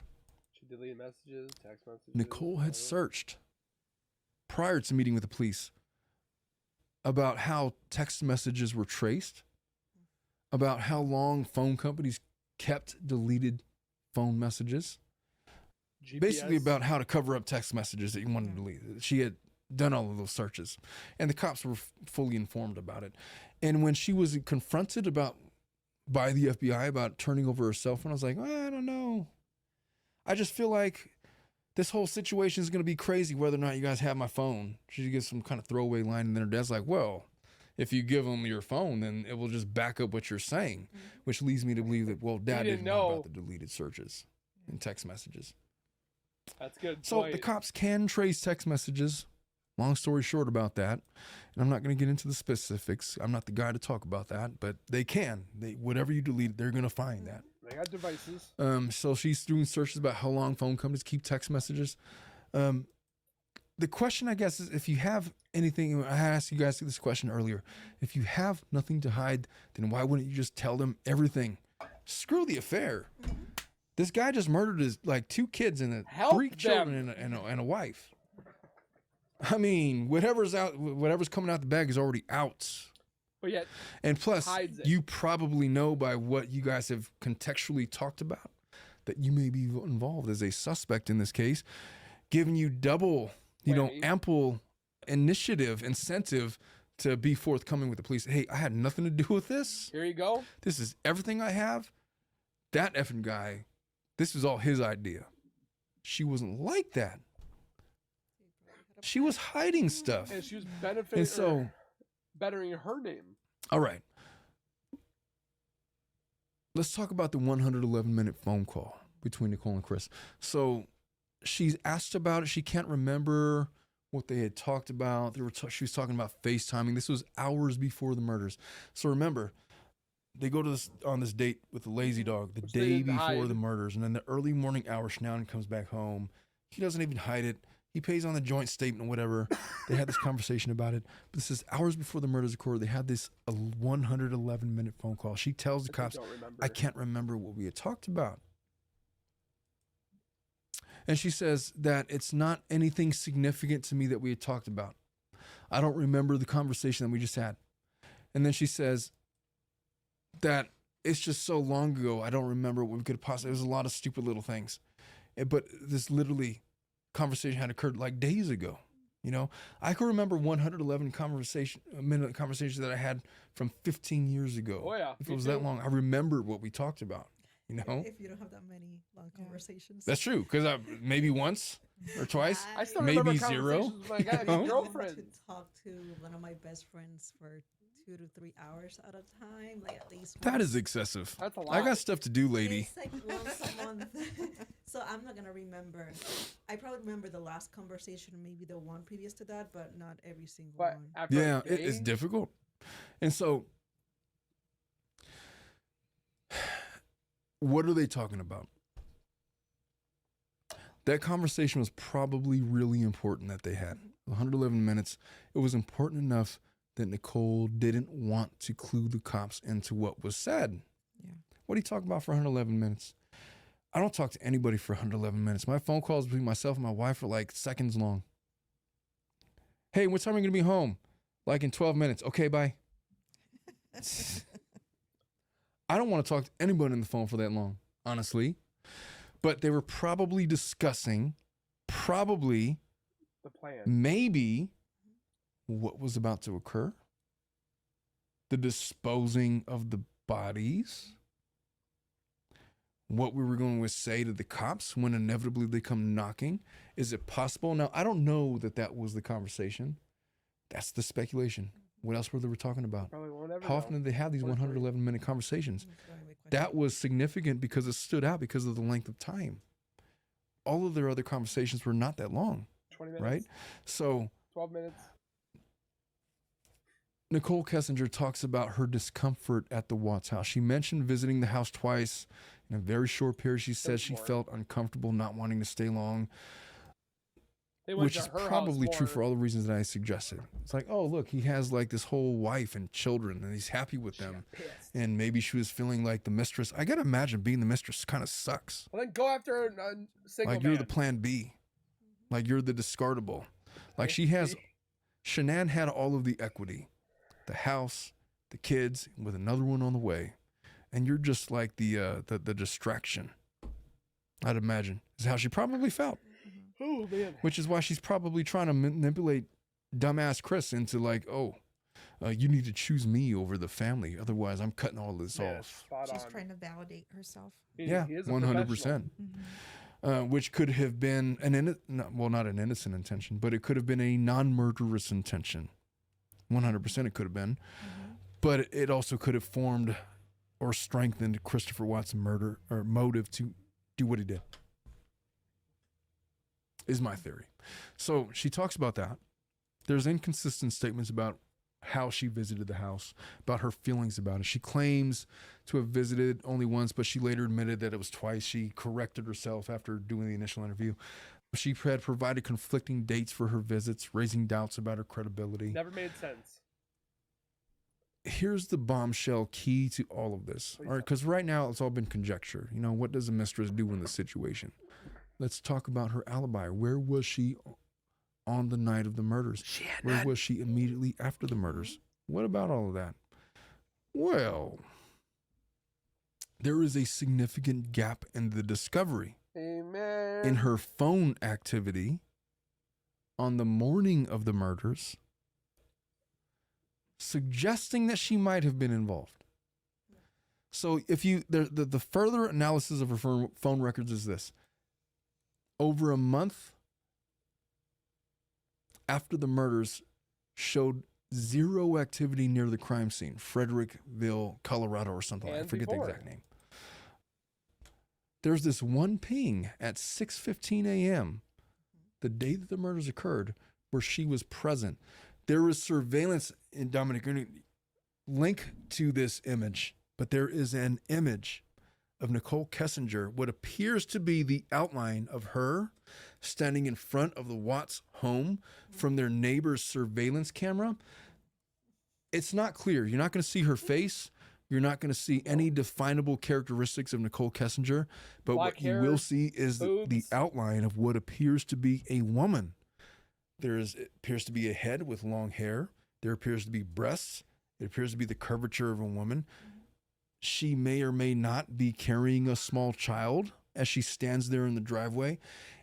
A: She deleted messages, text messages.
B: Nicole had
A: whatever.
B: searched prior to meeting with the police about how text messages were traced, about how long phone companies kept deleted phone messages, basically
A: GPS.
B: about how to cover up text messages that you wanted to delete. She had done all of those searches, and the cops were fully informed about it. And when she was confronted by the FBI about turning over her cell phone, I was like, I don't know. I just feel like this whole situation is going to be crazy whether or not you guys have my phone. She gives some kind of throwaway line, and then her dad's like, well, if you give them your phone, then it will just back up what you're saying, which leads me to believe that, well, Dad
A: didn't
B: didn't know
A: know.
B: about the deleted searches and text messages.
A: That's good.
B: So
A: point.
B: the cops can trace text messages. Long story short about that. And I'm not going to get into the specifics. I'm not the guy to talk about that, but they can. Whatever you delete, they're going to find that.
A: They got devices.
B: So she's doing searches about how long phone companies keep text messages. the question, I guess, is if you have anything, I asked you guys this question earlier. If you have nothing to hide, then why wouldn't you just tell them everything? Screw the affair. This guy just murdered his 2 kids and
A: Help
B: 3
A: them.
B: children and a wife. I mean, whatever's coming out the bag is already out.
A: But yet,
B: And plus,
A: hides it.
B: you probably know by what you guys have contextually talked about that you may be involved as a suspect in this case, giving you double,
A: Whammy.
B: ample incentive to be forthcoming with the police. Hey, I had nothing to do with this.
A: here you go.
B: This is everything I have. That effing guy, this was all his idea. She wasn't like that. She was hiding stuff.
A: And she was benefiting
B: And so,
A: bettering her name.
B: all right. Let's talk about the 111-minute phone call between Nicole and Chris. So she's asked about it. She can't remember what they had talked about. She was talking about FaceTiming. This was hours before the murders. So remember, they go to on this date with the lazy dog the
A: Which they
B: day
A: didn't
B: before
A: hide.
B: the murders. And then the early morning hours, Schnauzen comes back home. He doesn't even hide it. He pays on the joint statement, whatever. They had this conversation about it. But this is hours before the murders occurred. They had this 111-minute phone call. She tells the cops,
A: Don't remember.
B: I can't remember what we had talked about. And she says that it's not anything significant to me that we had talked about. I don't remember the conversation that we just had. And then she says that it's just so long ago, I don't remember what we could have possibly. There's a lot of stupid little things. But this literally conversation had occurred like days ago. I can remember 111 minute conversations that I had from 15 years ago.
A: Oh, yeah.
B: If
A: Me
B: it was
A: too.
B: that long, I remember what we talked about.
C: If you don't have that many long conversations.
B: That's true, because maybe once or twice.
A: I still
B: Maybe
A: remember
B: zero.
A: conversations when I got
B: You
A: a
B: know?
A: girlfriend.
C: To talk to one of my best friends for 2 to 3 hours at a time, like at least.
B: That
C: once.
B: is excessive.
A: That's a lot.
B: I got stuff to do, lady.
C: It's like once a month. So I'm not gonna remember. I probably remember the last conversation, maybe the one previous to that, but not every single
A: But
C: one.
A: after
B: Yeah,
A: a
B: it's
A: day,
B: difficult. And so, what are they talking about? That conversation was probably really important that they had. 111 minutes. It was important enough that Nicole didn't want to clue the cops into what was said.
F: Yeah.
B: What do you talk about for 111 minutes? I don't talk to anybody for 111 minutes. My phone calls between myself and my wife are like seconds long. Hey, what time are you going to be home? Like in 12 minutes. Okay, bye. I don't want to talk to anybody on the phone for that long, honestly. But they were probably discussing,
A: the plan.
B: maybe what was about to occur, the disposing of the bodies, what we were going to say to the cops when inevitably they come knocking. Is it possible? Now, I don't know that was the conversation. That's the speculation. What else were they talking about?
A: Probably won't ever
B: How often
A: know.
B: did they have these 111-minute conversations?
C: That's the only question.
B: That was significant because it stood out because of the length of time. All of their other conversations were not that long,
A: 20 minutes.
B: right? So
A: 12 minutes.
B: Nicole Kessinger talks about her discomfort at the Watts house. She mentioned visiting the house twice in a very short period. She said
A: was
B: she
A: more.
B: felt uncomfortable, not wanting to stay long,
A: They went
B: which
A: to
B: is
A: her house
B: probably true
A: more.
B: for all the reasons that I suggested. It's like, oh, look, he has like this whole wife and children and he's happy with
A: She
B: them.
A: got pissed.
B: And maybe she was feeling like the mistress. I got to imagine being the mistress kind of sucks.
A: Well, then go after a single
B: Like
A: man.
B: you're the plan B. Like you're the discardable. Like she has, Shanann had all of the equity, the house, the kids, with another one on the way. And you're just like the distraction. I'd imagine is how she probably felt,
A: Oh, man.
B: which is why she's probably trying to manipulate dumbass Chris into like, oh, you need to choose me over the family. Otherwise, I'm cutting all this
A: Yeah,
B: off.
A: spot
C: She's
A: on.
C: trying to validate herself.
B: Yeah,
A: He is a
B: 100%.
A: professional.
B: Which could have been not an innocent intention, but it could have been a non-murderous intention. 100% it could have been. But it also could have formed or strengthened Christopher Watts' murder or motive to do what he did. Is my theory. So she talks about that. There's inconsistent statements about how she visited the house, about her feelings about it. She claims to have visited only once, but she later admitted that it was twice. She corrected herself after doing the initial interview. She had provided conflicting dates for her visits, raising doubts about her credibility.
A: Never made sense.
B: Here's the bombshell key to all of this. All right, because right now it's all been conjecture. You know, what does a mistress do in this situation? Let's talk about her alibi. Where was she on the night of the murders? Where was she immediately after the murders? What about all of that? Well, there is a significant gap in the discovery.
A: Amen.
B: In her phone activity on the morning of the murders, suggesting that she might have been involved. So if you, the further analysis of her phone records is this. Over a month after the murders showed zero activity near the crime scene, Frederickville, Colorado or something. I forget the exact name. There's this one ping at 6:15 a.m., the day that the murders occurred, where she was present. There is surveillance, in Dominic, you're going to link to this image, but there is an image of Nicole Kessinger, what appears to be the outline of her standing in front of the Watts home from their neighbor's surveillance camera. It's not clear. You're not going to see her face. You're not going to see any definable characteristics of Nicole Kessinger, but
A: Black
B: what
A: hair,
B: you will see is the outline of what appears to be a woman. It appears to be a head with long hair. There appears to be breasts. It appears to be the curvature of a woman. She may or may not be carrying a small child as she stands there in the driveway.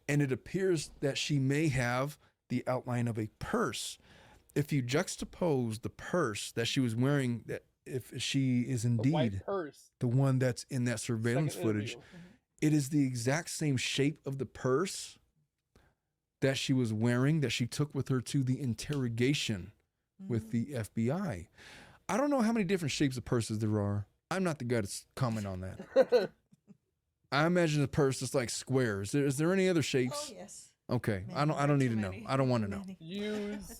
B: And it appears that she may have the outline of a purse. If you juxtapose the purse that she was wearing, that if she is indeed the one that's in that surveillance footage, it is the exact same shape of the purse that she was wearing, that she took with her to the interrogation with the FBI. I don't know how many different shapes of purses there are. I'm not the guy to comment on that. I imagine the purse is like squares. Is there any other shapes?
C: Oh, yes.
B: Okay, I don't need to know. I don't want to know.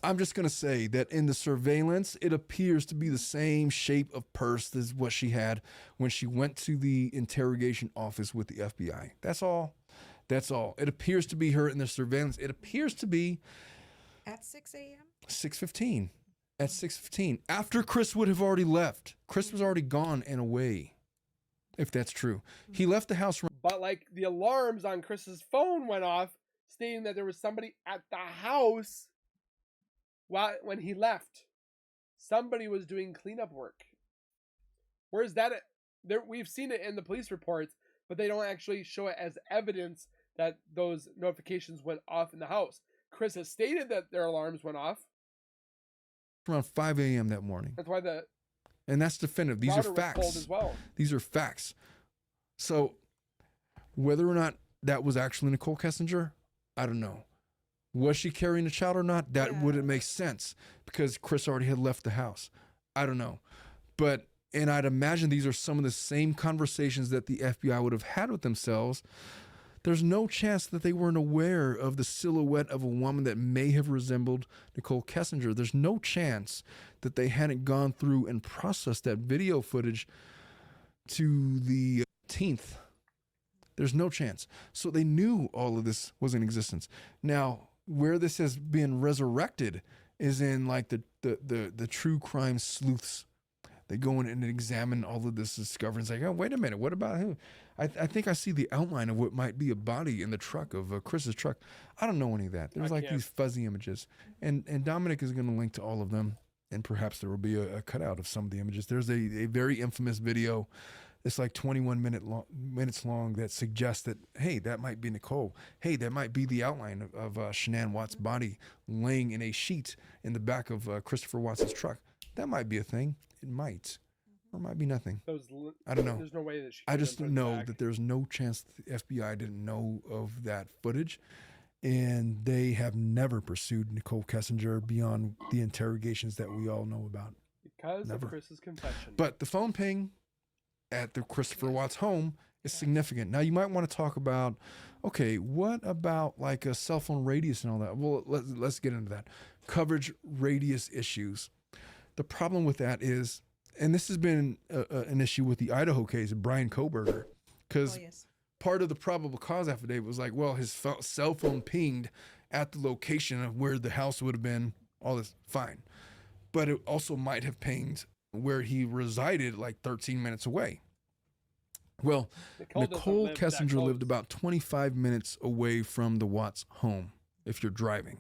B: I'm just gonna say that in the surveillance, it appears to be the same shape of purse as what she had when she went to the interrogation office with the FBI. That's all. That's all. It appears to be her in the surveillance. It appears to be
C: at 6 a.m.
B: 6:15. At 6:15, after Chris would have already left. Chris was already gone and away. If that's true, he left the house.
A: But like the alarms on Chris's phone went off, stating that there was somebody at the house when he left. Somebody was doing cleanup work. Whereas that, we've seen it in the police reports, but they don't actually show it as evidence that those notifications went off in the house. Chris has stated that their alarms went off
B: Around 5 a.m. that morning.
A: That's why
B: and that's definitive. These are facts.
A: As well.
B: These are facts. So whether or not that was actually Nicole Kessinger, I don't know. Was she carrying a child or not? That wouldn't make sense because Chris already had left the house. I don't know. And I'd imagine these are some of the same conversations that the FBI would have had with themselves. There's no chance that they weren't aware of the silhouette of a woman that may have resembled Nicole Kessinger. There's no chance that they hadn't gone through and processed that video footage to the 18th. There's no chance. So they knew all of this was in existence. Now, where this has been resurrected is in like the true crime sleuths. They go in and examine all of this discovery. It's like, oh, wait a minute. What about him? I think I see the outline of what might be a body in the truck of Chris's truck. I don't know any of that. There's these fuzzy images. And Dominic is going to link to all of them. And perhaps there will be a cutout of some of the images. There's a very infamous video. It's like 21 minutes long that suggests that, hey, that might be Nicole. Hey, that might be the outline of Shanann Watts' body laying in a sheet in the back of Christopher Watts' truck. That might be a thing. It might. Or it might be nothing. I don't know.
A: There's no way that she
B: I just know that there's no chance that the FBI didn't know of that footage. And they have never pursued Nicole Kessinger beyond the interrogations that we all know about.
A: Because of Chris's confession.
B: But the phone ping at the Christopher Watts home is significant. Now you might want to talk about, okay, what about like a cell phone radius and all that? Well, let's get into that. Coverage radius issues. The problem with that is, and this has been an issue with the Idaho case of Brian Koberger, because part of the probable cause affidavit was like, well, his cell phone pinged at the location of where the house would have been. All this, fine. But it also might have pinged where he resided like 13 minutes away. Well, Nicole Kessinger lived about 25 minutes away from the Watts home if you're driving.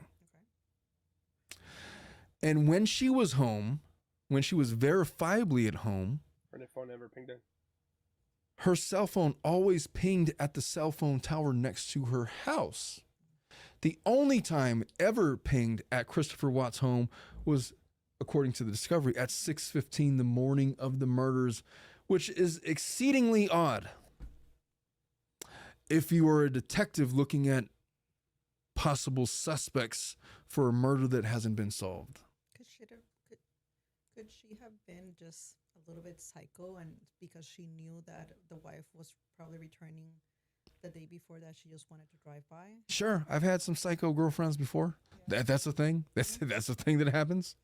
C: Okay.
B: And when she was home, when she was verifiably at home,
A: Her phone never pinged her.
B: her cell phone always pinged at the cell phone tower next to her house. The only time it ever pinged at Christopher Watts' home was, according to the discovery, at 6:15 the morning of the murders, which is exceedingly odd. If you are a detective looking at possible suspects for a murder that hasn't been solved.
C: Could she have been just a little bit psycho, and because she knew that the wife was probably returning the day before, that she just wanted to drive by?
B: Sure, I've had some psycho girlfriends before.
C: Yeah.
B: That's a thing. That's a thing that happens.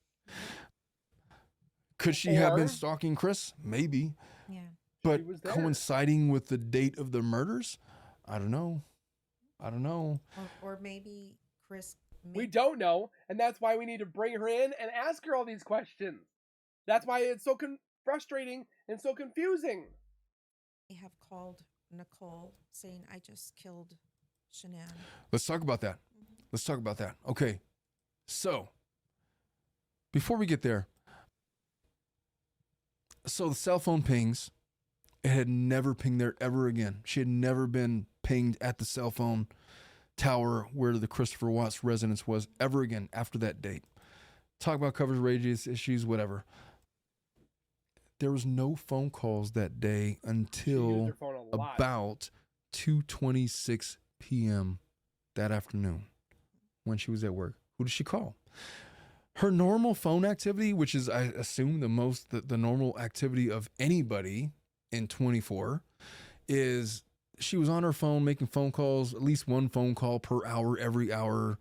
B: Could she have been
A: Or-
B: stalking Chris? Maybe.
C: Yeah.
B: But
A: was there.
B: coinciding with the date of the murders? I don't know.
C: Or maybe Chris.
A: We don't know, and that's why we need to bring her in and ask her all these questions. That's why it's so frustrating and so confusing.
C: They have called Nicole saying, "I just killed Shanann."
B: Let's talk about that. Let's talk about that. Okay. So, before we get there, so the cell phone pings, it had never pinged there ever again. She had never been pinged at the cell phone tower where the Christopher Watts residence was ever again after that date. Talk about coverage radius issues, whatever. There was no phone calls that day
A: She used
B: until
A: her phone a lot.
B: about 2:26 p.m. that afternoon when she was at work. Who did she call? Her normal phone activity, which is, I assume, the normal activity of anybody in 24, is she was on her phone making phone calls, at least one phone call per hour, every hour,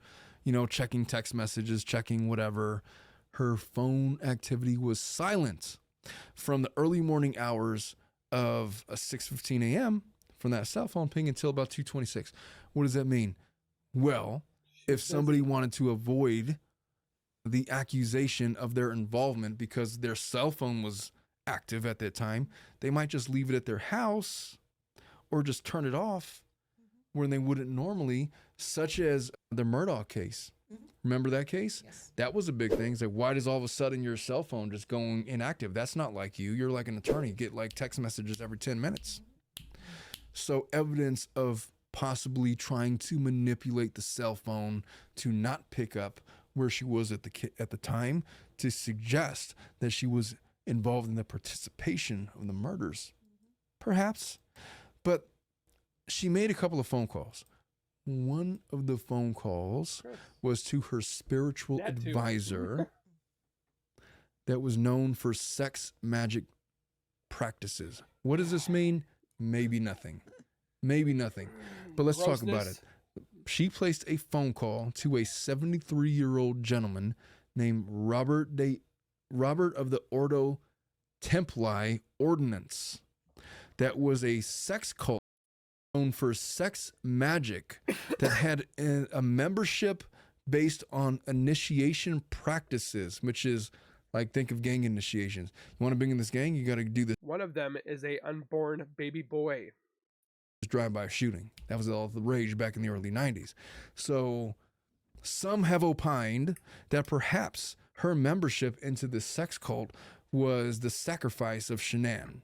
B: checking text messages, checking whatever. Her phone activity was silent from the early morning hours of 6:15 a.m. from that cell phone ping until about 2:26. What does that mean? Well, if somebody wanted to avoid the accusation of their involvement because their cell phone was active at that time, they might just leave it at their house or just turn it off when they wouldn't normally, such as the Murdaugh case. Remember that case?
C: Yes.
B: That was a big thing. It's like, why does all of a sudden your cell phone just going inactive? That's not like you. You're like an attorney. You get like text messages every 10 minutes. So evidence of possibly trying to manipulate the cell phone to not pick up where she was at the time to suggest that she was involved in the participation of the murders. Perhaps. But she made a couple of phone calls. One of the phone calls was to her spiritual advisor that was known for sex magic practices. What does this mean? Maybe nothing. Maybe nothing. But let's talk about it. She placed a phone call to a 73-year-old gentleman named Robert of the Ordo Templi Ordinance. That was a sex cult known for sex magic that had a membership based on initiation practices, which is like, think of gang initiations. You want to be in this gang, you got to do this.
A: One of them is a unborn baby boy.
B: Drive-by shooting. That was all the rage back in the early 90s. So some have opined that perhaps her membership into this sex cult was the sacrifice of Shanann.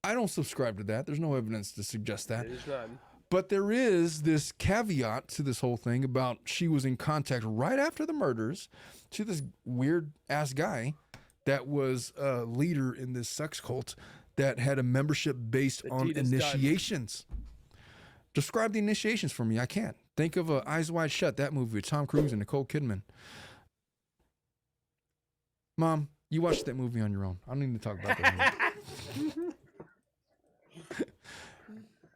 B: I don't subscribe to that. There's no evidence to suggest that.
A: There's none.
B: But there is this caveat to this whole thing about she was in contact right after the murders to this weird-ass guy that was a leader in this sex cult that had a membership based on initiations. Describe the initiations for me. I can't. Think of Eyes Wide Shut, that movie with Tom Cruise and Nicole Kidman. Mom, you watched that movie on your own. I don't need to talk about that movie.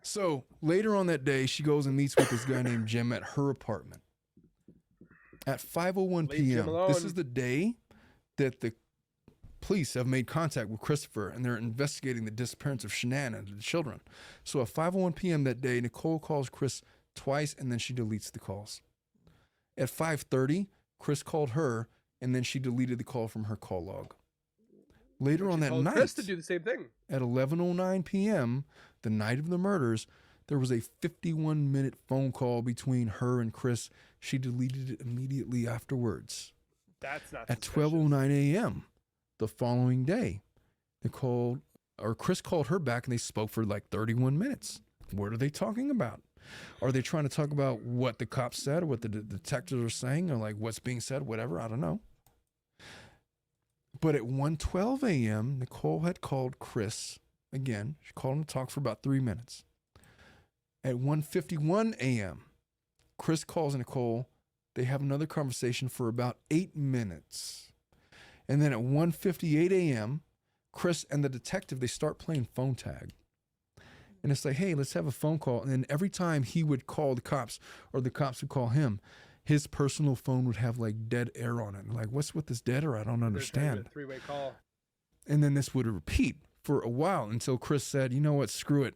B: So later on that day, she goes and meets with this guy named Jim at her apartment at 5:01 p.m. This is the day that the police have made contact with Christopher and they're investigating the disappearance of Shanann and the children. So at 5:01 p.m. that day, Nicole calls Chris twice and then she deletes the calls. At 5:30, Chris called her and then she deleted the call from her call log. Later on that night,
A: Chris to do the same thing.
B: at 11:09 p.m., the night of the murders, there was a 51-minute phone call between her and Chris. She deleted it immediately afterwards.
A: That's not
B: At
A: suspicious.
B: 12:09 a.m. the following day, Chris called her back and they spoke for like 31 minutes. What are they talking about? Are they trying to talk about what the cops said or what the detectives are saying or like what's being said, whatever? I don't know. But at 1:12 a.m., Nicole had called Chris again. She called him to talk for about 3 minutes. At 1:51 a.m., Chris calls Nicole. They have another conversation for about 8 minutes. And then at 1:58 a.m., Chris and the detective, they start playing phone tag. And it's like, hey, let's have a phone call. And then every time he would call the cops or the cops would call him, his personal phone would have like dead air on it. And like, what's with this dead air? I don't understand.
A: A three-way call.
B: And then this would repeat for a while until Chris said, you know what, screw it.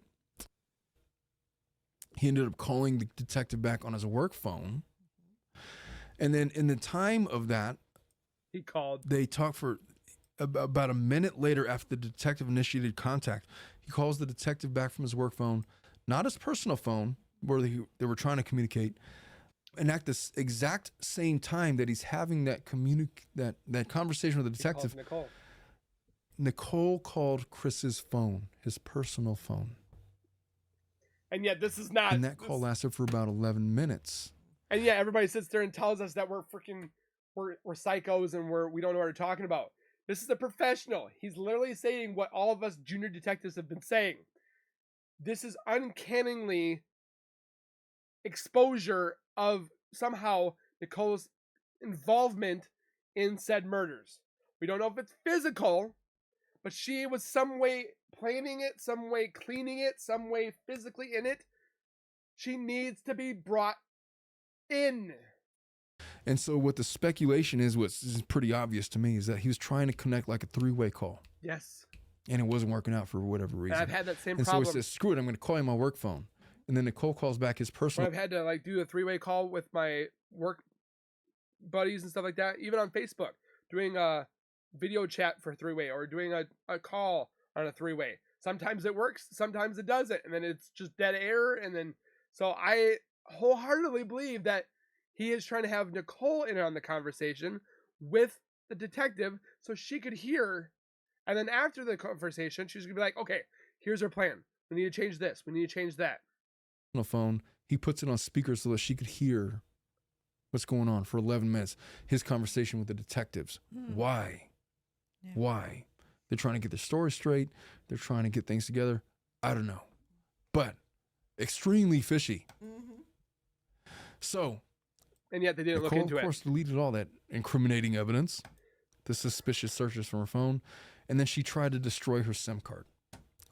B: He ended up calling the detective back on his work phone. And then in the time of that,
A: He called.
B: they talked for about a minute later after the detective initiated contact. He calls the detective back from his work phone, not his personal phone, where they were trying to communicate. And at this exact same time that he's having that conversation with the
A: He called
B: detective,
A: Nicole.
B: Nicole called Chris's phone, his personal phone.
A: And yet this is not.
B: And that call lasted for about 11 minutes.
A: And yet everybody sits there and tells us that we're psychos and we don't know what we're talking about. This is a professional. He's literally saying what all of us junior detectives have been saying. This is uncannily exposure of somehow Nicole's involvement in said murders. We don't know if it's physical, but she was some way planning it, some way cleaning it, some way physically in it. She needs to be brought in.
B: And so what the speculation is, what is pretty obvious to me, is that he was trying to connect like a three-way call.
A: Yes.
B: And it wasn't working out for whatever reason.
A: And I've had that same
B: and
A: problem.
B: so he says, screw it, I'm going to call you my work phone. And then Nicole calls back his personal.
A: I've had to like do a three-way call with my work buddies and stuff like that, even on Facebook, doing a video chat for three-way or doing a call on a three-way. Sometimes it works, sometimes it doesn't, and then it's just dead air. And then, so I wholeheartedly believe that he is trying to have Nicole in on the conversation with the detective so she could hear. And then after the conversation, she's going to be like, okay, here's our plan. We need to change this. We need to change that.
B: Phone. He puts it on speaker so that she could hear what's going on for 11 minutes. His conversation with the detectives. Why?
C: Yeah.
B: Why? They're trying to get their story straight. They're trying to get things together. I don't know. But extremely fishy. So.
A: And yet they didn't
B: Nicole,
A: look into it.
B: of course, deleted all that incriminating evidence, the suspicious searches from her phone, and then she tried to destroy her SIM card.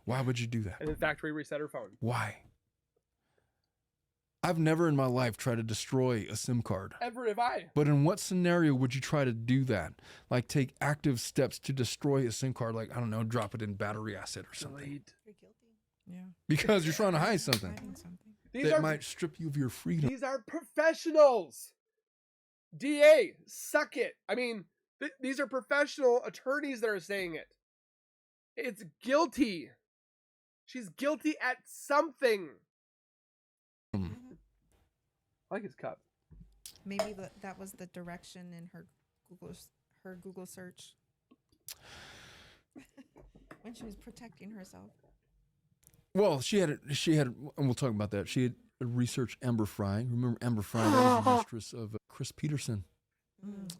B: Why would you do that?
A: And then factory reset her phone.
B: Why? I've never in my life tried to destroy a SIM card.
A: Ever have I.
B: But in what scenario would you try to do that? Like take active steps to destroy a SIM card, like, I don't know, drop it in battery acid or something.
A: Delete.
C: You're guilty. Yeah.
B: Because you're trying to hide something
C: Hiding something.
B: that might strip you of your freedom.
A: These are professionals. DA, suck it. I mean, these are professional attorneys that are saying it. It's guilty. She's guilty at something. I like his cup.
C: Maybe that was the direction in her Google search when she was protecting herself.
B: Well, she had, and we'll talk about that. She had researched Amber Fry. Remember Amber Fry? That was the mistress of Chris Peterson.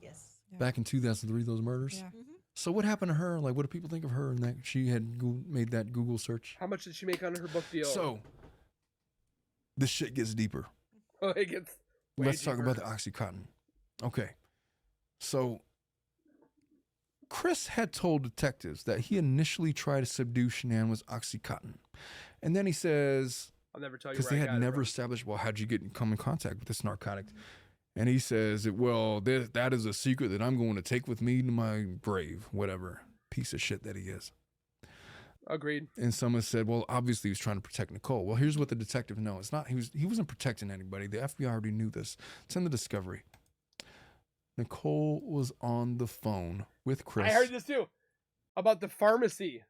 C: Yes. Yeah.
B: Back in 2003, those murders.
C: Yeah.
B: So what happened to her? Like, what do people think of her? And that she had made that Google search.
A: How much did she make on her book deal?
B: So this shit gets deeper.
A: It gets way
B: Let's talk
A: deeper.
B: about the Oxycontin. Okay. So Chris had told detectives that he initially tried to subdue Shanann with Oxycontin. And then he says,
A: I'll never tell you
B: because
A: where
B: they
A: I got
B: had
A: it
B: never
A: from.
B: established, well, how'd you come in contact with this narcotic? And he says, well, that is a secret that I'm going to take with me to my grave, whatever. piece of shit that he is.
A: Agreed.
B: And someone said, well, obviously he was trying to protect Nicole. Well, here's what the detective knows. It's not, he wasn't protecting anybody. The FBI already knew this. It's in the discovery. Nicole was on the phone with Chris.
A: I heard this too about the pharmacy.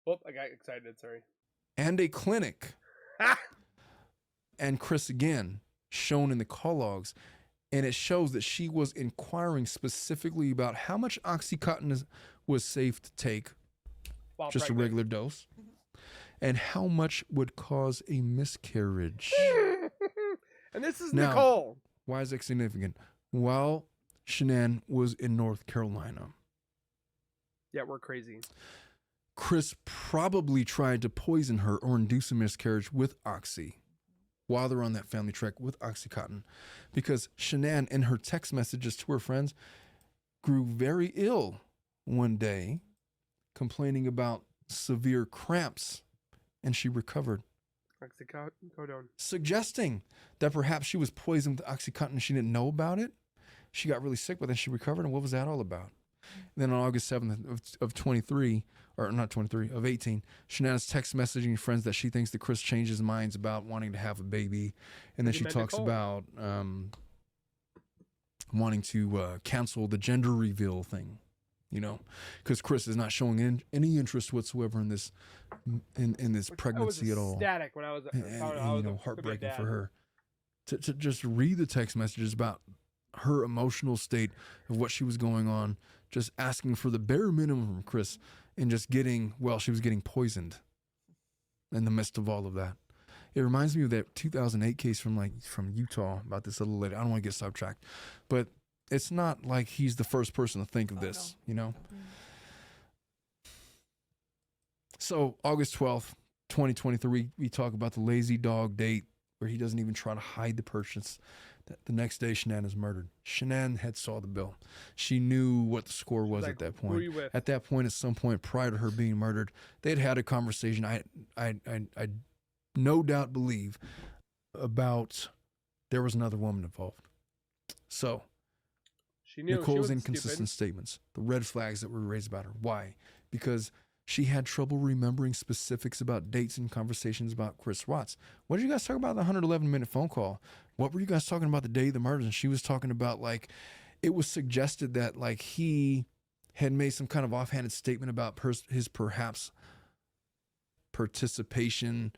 A: Oh, I got excited. Sorry.
B: And a clinic. And Chris again, shown in the call logs. And it shows that she was inquiring specifically about how much Oxycontin was safe to take,
A: While
B: just
A: pregnant.
B: a regular dose, and how much would cause a miscarriage.
A: And this is
B: Now,
A: Nicole.
B: Why is that significant? While Shanann was in North Carolina,
A: Yeah, we're crazy.
B: Chris probably tried to poison her or induce a miscarriage with Oxy while they're on that family trek with Oxycontin, because Shanann, in her text messages to her friends, grew very ill one day, complaining about severe cramps, and she recovered,
A: Oxycodone.
B: suggesting that perhaps she was poisoned with Oxycontin and she didn't know about it. She got really sick, but then she recovered, and what was that all about? And then on August 7th of 23, or not 23, of 18, Shanann's text messaging friends that she thinks that Chris changed his minds about wanting to have a baby. And then
A: He
B: she
A: meant
B: talks
A: Nicole.
B: about wanting to cancel the gender reveal thing, you know, because Chris is not showing any interest whatsoever in this in this pregnancy at all.
A: Ecstatic when I was,
B: And, you know, heartbreaking for her. To just read the text messages about her emotional state of what she was going on, just asking for the bare minimum from Chris, and just getting, well, she was getting poisoned in the midst of all of that. It reminds me of that 2008 case from Utah about this little lady. I don't want to get sidetracked, but it's not like he's the first person to think of this, you know? So August 12th, 2023, we talk about the lazy dog date where he doesn't even try to hide the purchase. The next day, Shanann is murdered. Shanann had saw the bill. She knew what the score was
A: like,
B: at that
A: "Who are
B: point.
A: you with?"
B: At that point, at some point prior to her being murdered, they'd had a conversation. I no doubt believe about there was another woman involved. So
A: She knew. She
B: Nicole's
A: wasn't
B: inconsistent
A: stupid.
B: statements, the red flags that were raised about her. Why? Because she had trouble remembering specifics about dates and conversations about Chris Watts. What did you guys talk about in the 111-minute phone call? What were you guys talking about the day of the murders? And she was talking about, like, it was suggested that, like, he had made some kind of offhanded statement about his perhaps participation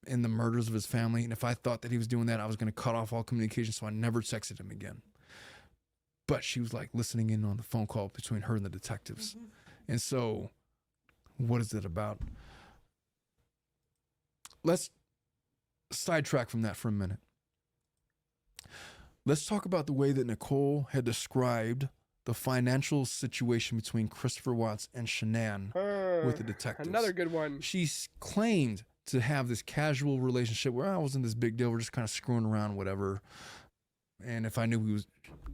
B: in the murders of his family. And if I thought that he was doing that, I was going to cut off all communication, so I never texted him again. But she was, like, listening in on the phone call between her and the detectives. And so what is it about? Let's sidetrack from that for a minute. Let's talk about the way that Nicole had described the financial situation between Christopher Watts and Shanann with the detectives.
A: Another good one.
B: She claimed to have this casual relationship where I wasn't this big deal. We're just kind of screwing around, whatever. And if I knew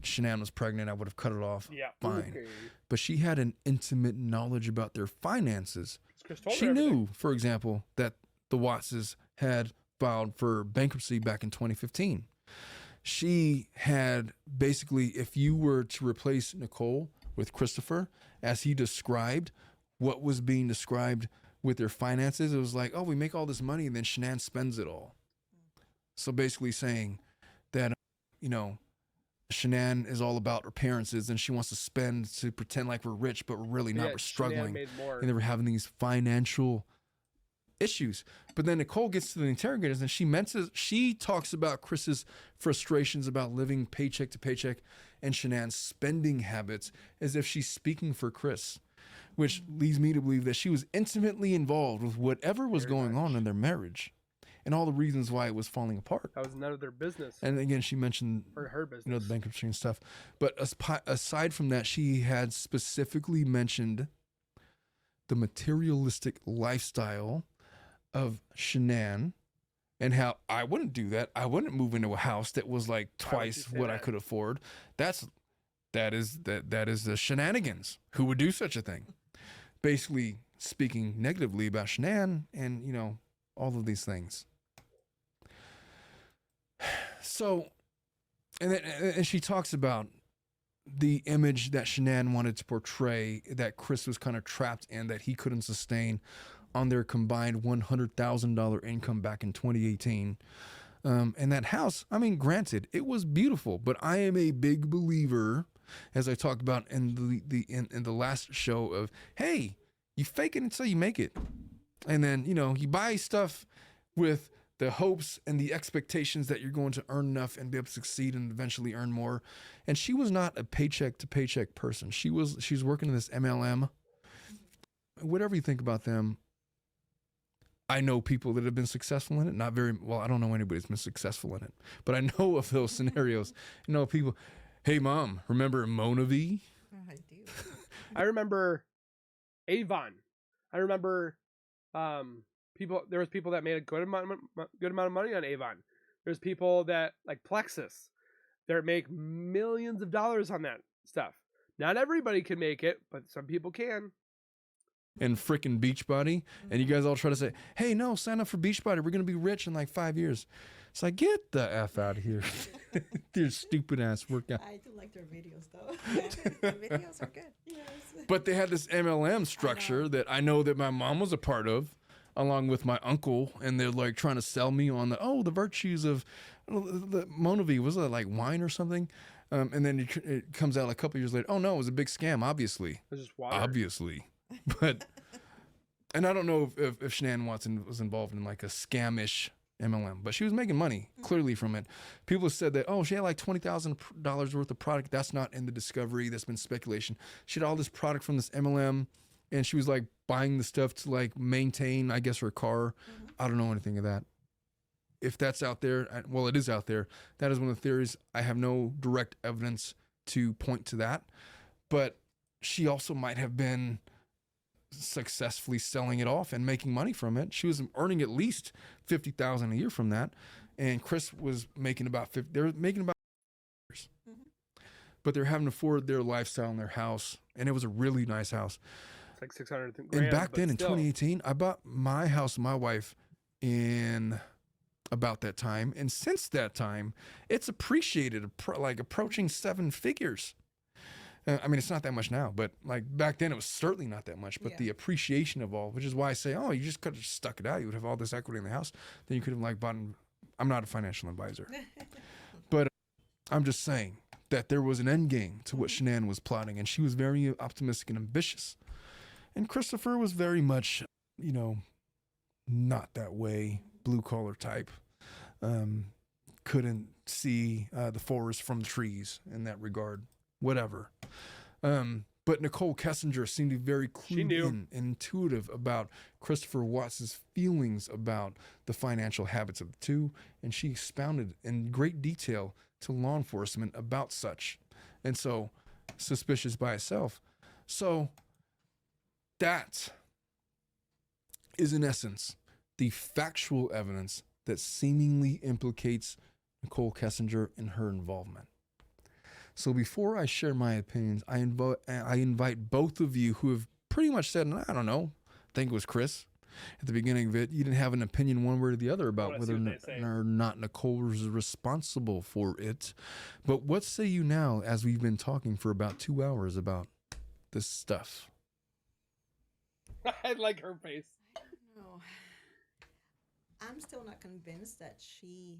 B: Shanann was pregnant, I would have cut it off.
A: Yeah.
B: Fine.
A: Okay.
B: But she had an intimate knowledge about their finances.
A: Chris told
B: She
A: her
B: knew,
A: everything.
B: for example, that the Wattses had filed for bankruptcy back in 2015. She had basically, if you were to replace Nicole with Christopher, as he described what was being described with their finances, it was like, oh, we make all this money and then Shanann spends it all. So basically saying that, you know, Shanann is all about appearances and she wants to spend to pretend like we're rich, but we're really not.
A: Yeah,
B: We're
A: Shanann
B: struggling.
A: made more.
B: And they were having these financial issues. But then Nicole gets to the interrogators and she talks about Chris's frustrations about living paycheck to paycheck and Shanann's spending habits as if she's speaking for Chris, which leads me to believe that she was intimately involved with whatever was
A: Very
B: going on
A: much.
B: in their marriage and all the reasons why it was falling apart.
A: That was none of their business.
B: And again, she mentioned,
A: Or her business.
B: you know, the bankruptcy and stuff. But aside from that, she had specifically mentioned the materialistic lifestyle of Shanann and how I wouldn't do that. I wouldn't move into a house that was like
A: Why would you
B: twice
A: say
B: what I
A: that?
B: could afford. That is the shenanigans. Who would do such a thing? Basically speaking negatively about Shanann and, you know, all of these things. So, and she talks about the image that Shanann wanted to portray, that Chris was kind of trapped in, that he couldn't sustain on their combined $100,000 income back in 2018. And that house, I mean, granted, it was beautiful, but I am a big believer, as I talked about in the last show, of, hey, you fake it until you make it. And then, you know, you buy stuff with the hopes and the expectations that you're going to earn enough and be able to succeed and eventually earn more. And she was not a paycheck to paycheck person. She's working in this MLM. Whatever you think about them, I know people that have been successful in it. Not very well. I don't know anybody that's been successful in it, but I know of those scenarios. You know, people. Hey, Mom, remember Mona V?
C: I do.
A: I remember Avon. I remember people. There was people that made a good amount of money on Avon. There's people that, like Plexus, that make millions of dollars on that stuff. Not everybody can make it, but some people can.
B: And frickin' Beachbody, and you guys all try to say, hey, no, sign up for Beachbody, we're gonna be rich in like 5 years. It's like, get the F out of here. Your stupid ass workout.
C: I do like their videos though. Yeah, the videos are good. Yes.
B: But they had this MLM structure that I know that my mom was a part of, along with my uncle, and they're like trying to sell me on the virtues of the Monavi. Was it like wine or something? And then it comes out a couple years later, oh no, it was a big scam, obviously.
A: It was just water.
B: Obviously. But, and I don't know if Shanann Watson was involved in like a scamish MLM, but she was making money clearly from it. People said that, oh, she had like $20,000 worth of product. That's not in the discovery. That's been speculation. She had all this product from this MLM, and she was like buying the stuff to like maintain, I guess, her car. I don't know anything of that. If that's out there, well, it is out there. That is one of the theories. I have no direct evidence to point to that, but she also might have been successfully selling it off and making money from it. She was earning at least $50,000 a year from that, and Chris was making about 50. They were making about, but they're having to afford their lifestyle in their house, and it was a really nice house.
A: It's like 600 grand.
B: And back then in
A: still.
B: 2018, I bought my house, my wife, in about that time, and since that time, it's appreciated, like approaching 7 figures. I mean, it's not that much now, but like back then it was certainly not that much, but the appreciation of all, which is why I say, oh, you just could have stuck it out. You would have all this equity in the house. Then you could have like bought, I'm not a financial advisor, but I'm just saying that there was an end game to what Shanann was plotting, and she was very optimistic and ambitious. And Christopher was very much, you know, not that way, blue collar type. Couldn't see the forest from the trees in that regard. Whatever. But Nicole Kessinger seemed to be very clued in and intuitive about Christopher Watts's feelings about the financial habits of the two, and she expounded in great detail to law enforcement about such. And so, suspicious by itself. So, that is in essence the factual evidence that seemingly implicates Nicole Kessinger in her involvement. So before I share my opinions, I invite both of you who have pretty much said, I don't know, I think it was Chris at the beginning of it, you didn't have an opinion one way or the other about whether or not Nicole was responsible for it. But what say you now, as we've been talking for about 2 hours about this stuff?
A: I like her face.
C: No. I'm still not convinced that she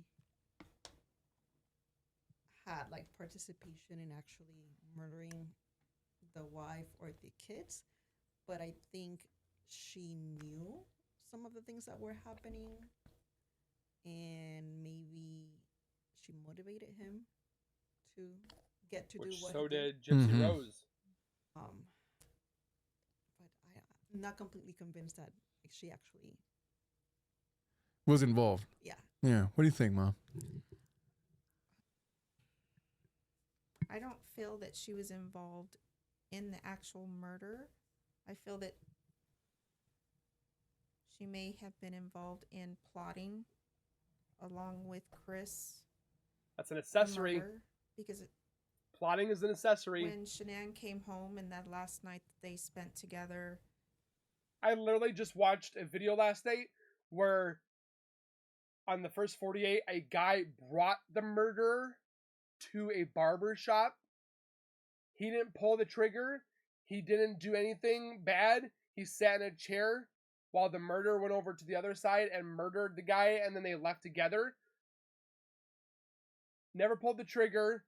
C: had like participation in actually murdering the wife or the kids, but I think she knew some of the things that were happening, and maybe she motivated him to get to do what
A: so
C: he
A: did Gypsy Rose.
C: But I'm not completely convinced that she actually
B: Was involved.
C: Yeah.
B: What do you think, Mom?
C: I don't feel that she was involved in the actual murder. I feel that she may have been involved in plotting along with Chris.
A: That's an accessory.
C: Because
A: plotting is an accessory.
C: When Shanann came home and that last night that they spent together.
A: I literally just watched a video last night where on the first 48, a guy brought the murderer to a barber shop He didn't pull the trigger. He didn't do anything bad. He sat in a chair while the murderer went over to the other side and murdered the guy, and then they left together. Never pulled the trigger.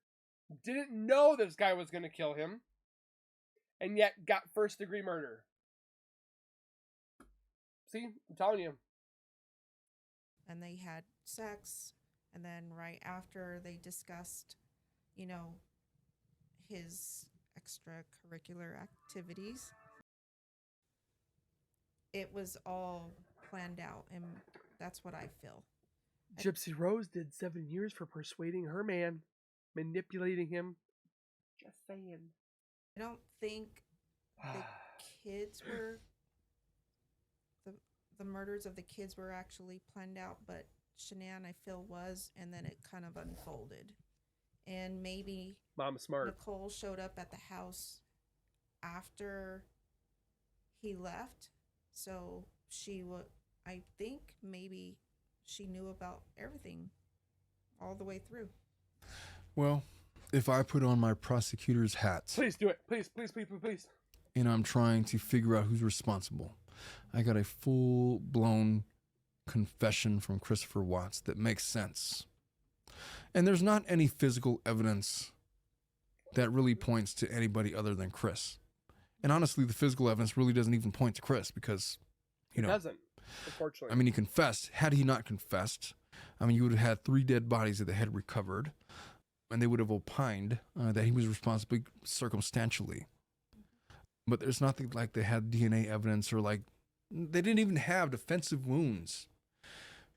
A: Didn't know this guy was going to kill him. And yet got first-degree murder. See? I'm telling you.
C: And they had sex, and then right after they discussed, you know, his extracurricular activities. It was all planned out, and that's what I feel.
A: Gypsy Rose did 7 years for persuading her man, manipulating him. Just saying.
C: I don't think the kids were the murders of the kids were actually planned out, but Shanann, I feel, was, and then it kind of unfolded. And maybe
A: Mom's smart.
C: Nicole showed up at the house after he left, so she would, I think maybe she knew about everything all the way through.
B: Well, if I put on my prosecutor's hat,
A: Please do it. Please, please, please, please, please.
B: and I'm trying to figure out who's responsible, I got a full-blown confession from Christopher Watts that makes sense. And there's not any physical evidence that really points to anybody other than Chris. And honestly, the physical evidence really doesn't even point to Chris because,
A: It doesn't, unfortunately.
B: I mean, he confessed. Had he not confessed, I mean, you would have had 3 dead bodies that they had recovered, and they would have opined that he was responsible circumstantially. But there's nothing like they had DNA evidence, or like they didn't even have defensive wounds,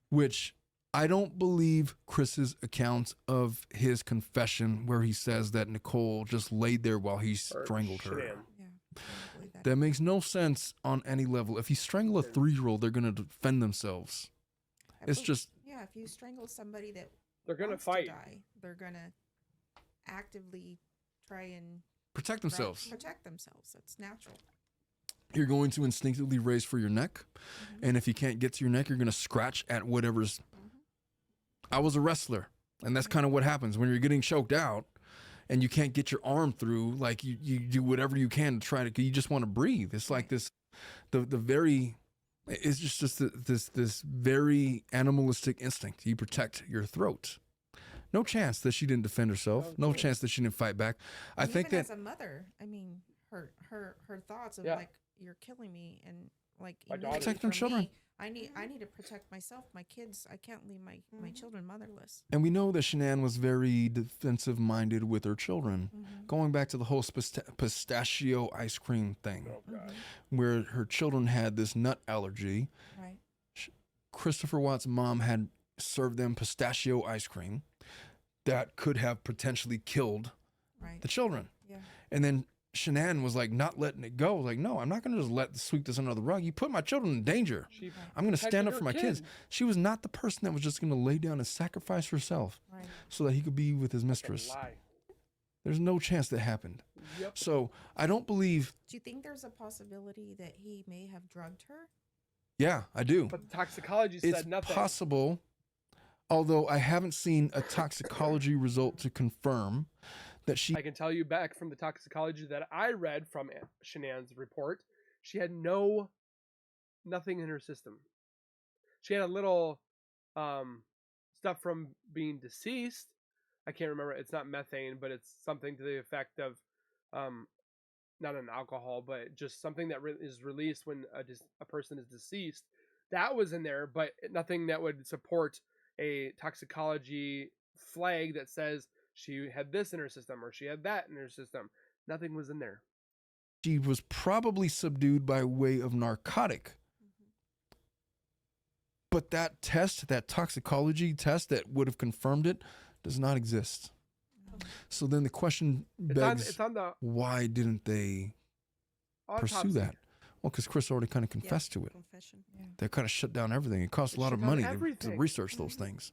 B: which I don't believe Chris's account of his confession where he says that Nicole just laid there while he strangled her.
A: Shanann.
C: Yeah, I don't believe that.
B: That makes no sense on any level. If you strangle a 3-year-old, they're going to defend themselves. It's just...
C: Yeah, if you strangle somebody that
A: They're going to
C: wants
A: fight.
C: die, they're going to actively try and
B: protect themselves.
C: protect themselves. That's natural.
B: You're going to instinctively raise for your neck. And if you can't get to your neck, you're going to scratch at whatever's... I was a wrestler. And that's kind of what happens when you're getting choked out and you can't get your arm through. Like you do whatever you can to try to... You just want to breathe. It's like this... The very... It's just this very animalistic instinct. You protect your throat. No chance that she didn't defend herself. No chance that she didn't fight back. I
C: And
B: think
C: even
B: that...
C: as a mother, I mean, her thoughts of
A: Yeah.
C: like, you're killing me, and like
A: My
C: immediately
A: daughter.
B: Protect them
C: for
B: children.
C: me, I need to protect myself, my kids. I can't leave my children motherless.
B: And we know that Shanann was very defensive-minded with her children. Going back to the whole pistachio ice cream thing,
A: Oh, God.
B: where her children had this nut allergy.
C: Right.
B: Christopher Watts' mom had served them pistachio ice cream that could have potentially killed
C: Right.
B: the children.
C: Yeah.
B: And then Shanann was like not letting it go. Like, no, I'm not going to just sweep this under the rug. You put my children in danger.
A: She
B: I'm going to stand
A: protected
B: up
A: her
B: for my
A: kid.
B: kids. She was not the person that was just going to lay down and sacrifice herself
C: Right.
B: so that he could be with his mistress.
A: Lie.
B: There's no chance that happened.
A: Yep.
B: So I don't believe,
C: Do you think there's a possibility that he may have drugged her?
B: yeah, I do.
A: But the toxicology
B: It's
A: said nothing.
B: possible, although I haven't seen a toxicology result to confirm that she...
A: I can tell you back from the toxicology that I read from Shanann's report, she had nothing in her system. She had a little stuff from being deceased. I can't remember. It's not methane, but it's something to the effect of not an alcohol, but just something that is released when a person is deceased. That was in there, but nothing that would support a toxicology flag that says she had this in her system or she had that in her system. Nothing was in there.
B: She was probably subdued by way of narcotic. But that test, that toxicology test that would have confirmed it, does not exist. So then the question begs,
A: It's on the
B: why didn't they pursue
A: autopsy.
B: that? Well, because Chris already kind of confessed to it.
C: Confession. Yeah.
B: They kind of shut down everything. It cost a
A: They
B: lot of
A: shut down
B: money to
A: everything.
B: research those things.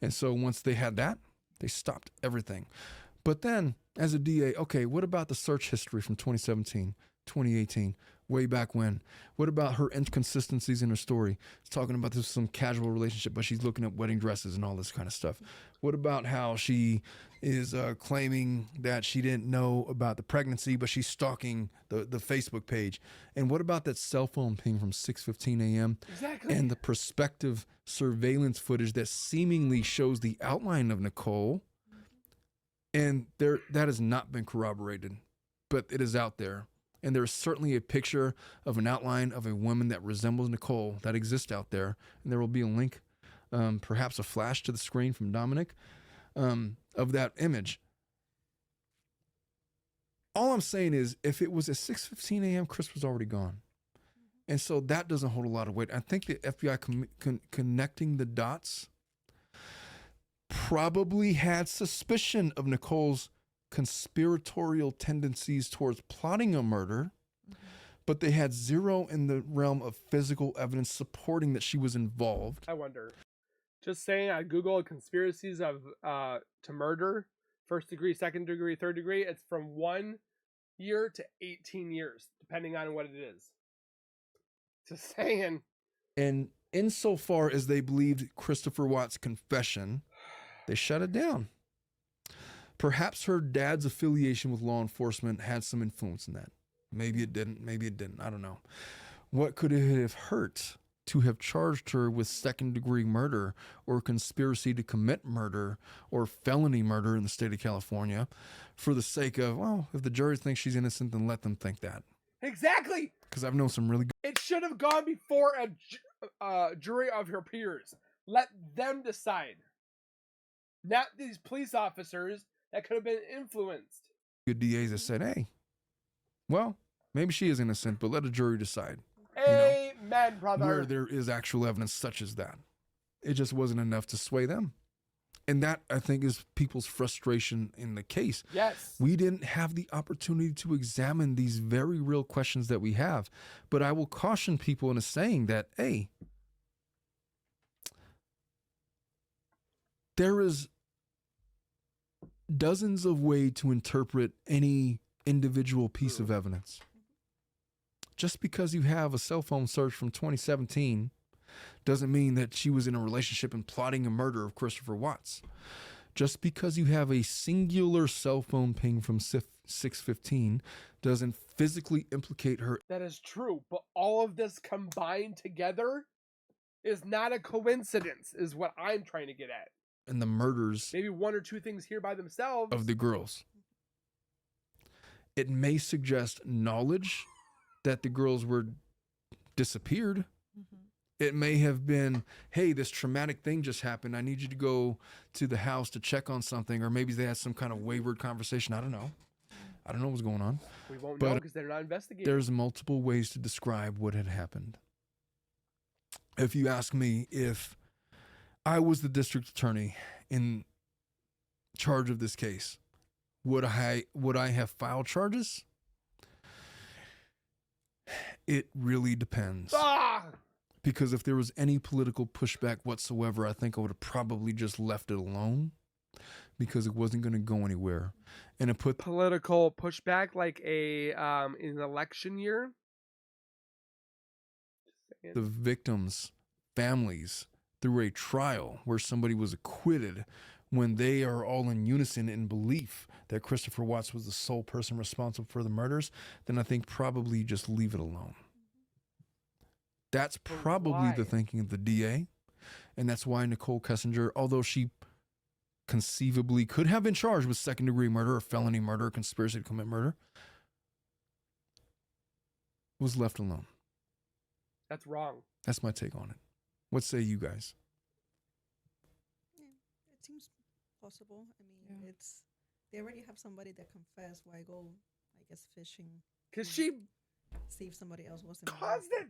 B: And so once they had that, they stopped everything. But then, as a DA, okay, what about the search history from 2017, 2018? way back when? What about her inconsistencies in her story? It's talking about this some casual relationship, but she's looking at wedding dresses and all this kind of stuff. What about how she is claiming that she didn't know about the pregnancy, but she's stalking the Facebook page? And what about that cell phone ping from 6:15 a.m.
A: Exactly.
B: and the prospective surveillance footage that seemingly shows the outline of Nicole? And that has not been corroborated, but it is out there. And there's certainly a picture of an outline of a woman that resembles Nicole that exists out there. And there will be a link, perhaps a flash to the screen from Dominic, of that image. All I'm saying is, if it was at 6:15 a.m., Chris was already gone. And so that doesn't hold a lot of weight. I think the FBI connecting the dots probably had suspicion of Nicole's conspiratorial tendencies towards plotting a murder, but they had zero in the realm of physical evidence supporting that she was involved.
A: I wonder. Just saying, I Googled conspiracies of to murder, first degree, second degree, third degree. It's from 1 year to 18 years, depending on what it is. Just saying.
B: And insofar as they believed Christopher Watts' confession, they shut it down. Perhaps her dad's affiliation with law enforcement had some influence in that. Maybe it didn't. Maybe it didn't. I don't know. What could it have hurt to have charged her with second-degree murder or conspiracy to commit murder or felony murder in the state of California for the sake of, well, if the jury thinks she's innocent, then let them think that.
A: Exactly.
B: Because I've known some really good...
A: It should have gone before a jury of her peers. Let them decide. Not these police officers that could have been influenced.
B: Good DAs that said, hey, well, maybe she is innocent, but let a jury decide.
A: Amen, brother.
B: Where there is actual evidence such as that. It just wasn't enough to sway them. And that, I think, is people's frustration in the case.
A: Yes.
B: We didn't have the opportunity to examine these very real questions that we have. But I will caution people in a saying that, hey, there is dozens of ways to interpret any individual piece of evidence. Just because you have a cell phone search from 2017 doesn't mean that she was in a relationship and plotting a murder of Christopher Watts. Just because you have a singular cell phone ping from 6:15 doesn't physically implicate her.
A: That is true, but all of this combined together is not a coincidence, is what I'm trying to get at.
B: And the murders
A: Maybe one or two things here by themselves.
B: of the girls. It may suggest knowledge that the girls were disappeared. It may have been, hey, this traumatic thing just happened. I need you to go to the house to check on something. Or maybe they had some kind of wayward conversation. I don't know. I don't know what's going on.
A: We won't know because they're not investigating.
B: There's multiple ways to describe what had happened. If you ask me, if I was the district attorney in charge of this case, would I have filed charges? It really depends. Because if there was any political pushback whatsoever, I think I would have probably just left it alone because it wasn't going to go anywhere. And it put
A: political pushback like an election year.
B: the victims' families through a trial where somebody was acquitted when they are all in unison in belief that Christopher Watts was the sole person responsible for the murders, then I think probably just leave it alone. That's probably the thinking of the DA. And that's why Nicole Kessinger, although she conceivably could have been charged with second-degree murder or felony murder or conspiracy to commit murder, was left alone.
A: That's wrong.
B: That's my take on it. What say you guys?
C: Yeah, it seems possible. I mean, they already have somebody that confessed. Why go, I guess, fishing?
A: Because she
C: see if somebody else was involved.
A: caused it.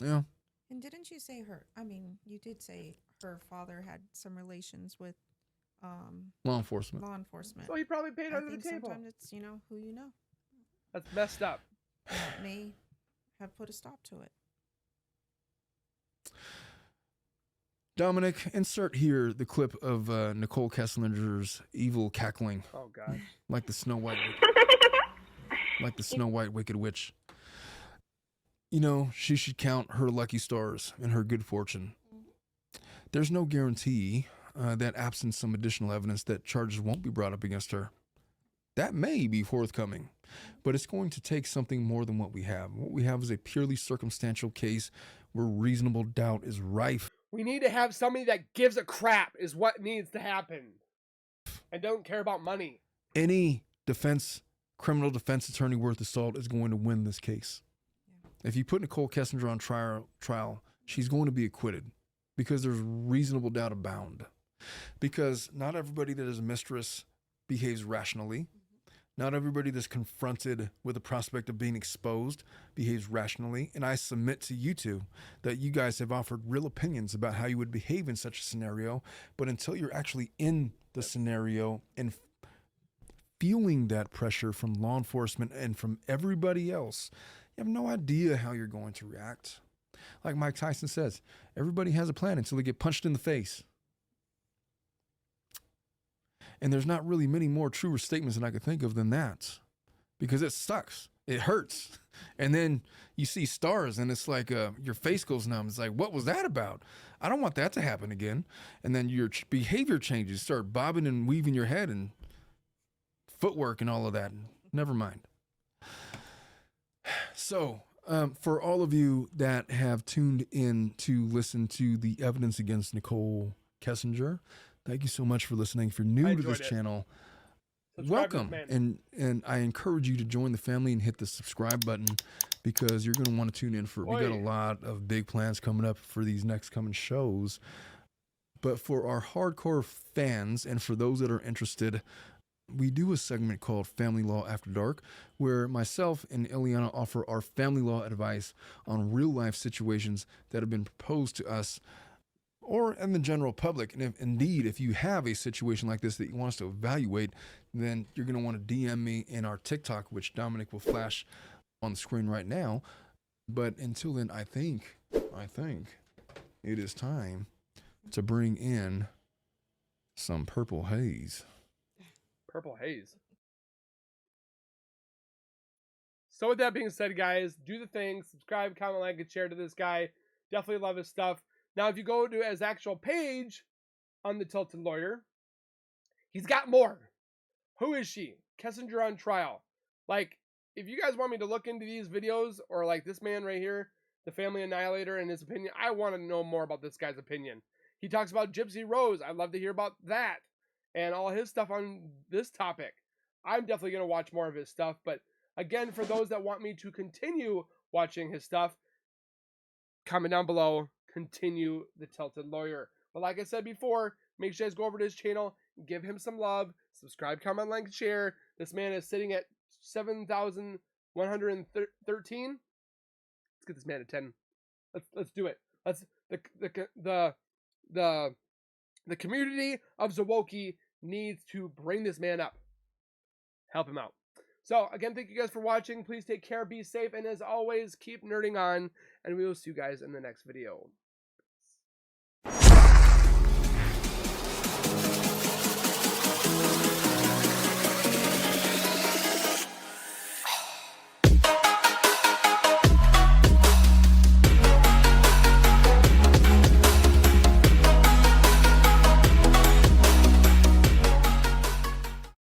B: Yeah.
C: And didn't you say you did say her father had some relations with
B: Law enforcement.
A: So he probably paid
C: I
A: under the
C: think
A: table.
C: sometimes it's, who you know.
A: That's messed up.
C: And that may have put a stop to it.
B: Dominic, insert here the clip of Nicole Kessinger's evil cackling.
A: Oh God!
B: Like the Snow White, like the Snow White Wicked Witch. you know, she should count her lucky stars and her good fortune. There's no guarantee that absent some additional evidence that charges won't be brought up against her. That may be forthcoming, but it's going to take something more than what we have. What we have is a purely circumstantial case where reasonable doubt is rife.
A: We need to have somebody that gives a crap is what needs to happen. And don't care about money.
B: Any criminal defense attorney worth the salt is going to win this case. If you put Nicole Kessinger on trial, she's going to be acquitted because there's reasonable doubt abound. Because not everybody that is a mistress behaves rationally. Not everybody that's confronted with the prospect of being exposed behaves rationally. And I submit to you two that you guys have offered real opinions about how you would behave in such a scenario. But until you're actually in the scenario and feeling that pressure from law enforcement and from everybody else, you have no idea how you're going to react. Like Mike Tyson says, everybody has a plan until they get punched in the face. And there's not really many more truer statements that I could think of than that, because it sucks. It hurts. And then you see stars and it's like your face goes numb. It's like, what was that about? I don't want that to happen again. And then your behavior changes, start bobbing and weaving your head and footwork and all of that. Never mind. So for all of you that have tuned in to listen to the evidence against Nicole Kessinger, thank you so much for listening. If you're new to this channel, welcome. And I encourage you to join the family and hit the subscribe button, because you're going to want to tune in for, we got a lot of big plans coming up for these next coming shows. But for our hardcore fans and for those that are interested, we do a segment called Family Law After Dark, where myself and Ileana offer our family law advice on real life situations that have been proposed to us or in the general public. And if you have a situation like this that you want us to evaluate, then you're going to want to DM me in our TikTok, which Dominic will flash on the screen right now. But until then, I think it is time to bring in some purple haze.
A: Purple haze. So with that being said, guys, do the thing. Subscribe, comment, like, and share to this guy. Definitely love his stuff. Now, if you go to his actual page on the Tilted Lawyer, he's got more. Who is she? Kessinger on trial. Like, if you guys want me to look into these videos, or like this man right here, the Family Annihilator, and his opinion, I want to know more about this guy's opinion. He talks about Gypsy Rose. I'd love to hear about that and all his stuff on this topic. I'm definitely going to watch more of his stuff. But again, for those that want me to continue watching his stuff, comment down below. Continue the Tilted Lawyer. But like I said before, make sure you guys go over to his channel, give him some love, subscribe, comment, like, share. This man is sitting at 7,113. Let's get this man to 10. Let's do it. Let's the community of Zawoki needs to bring this man up. Help him out. So again, thank you guys for watching. Please take care, be safe, and as always, keep nerding on, and we will see you guys in the next video.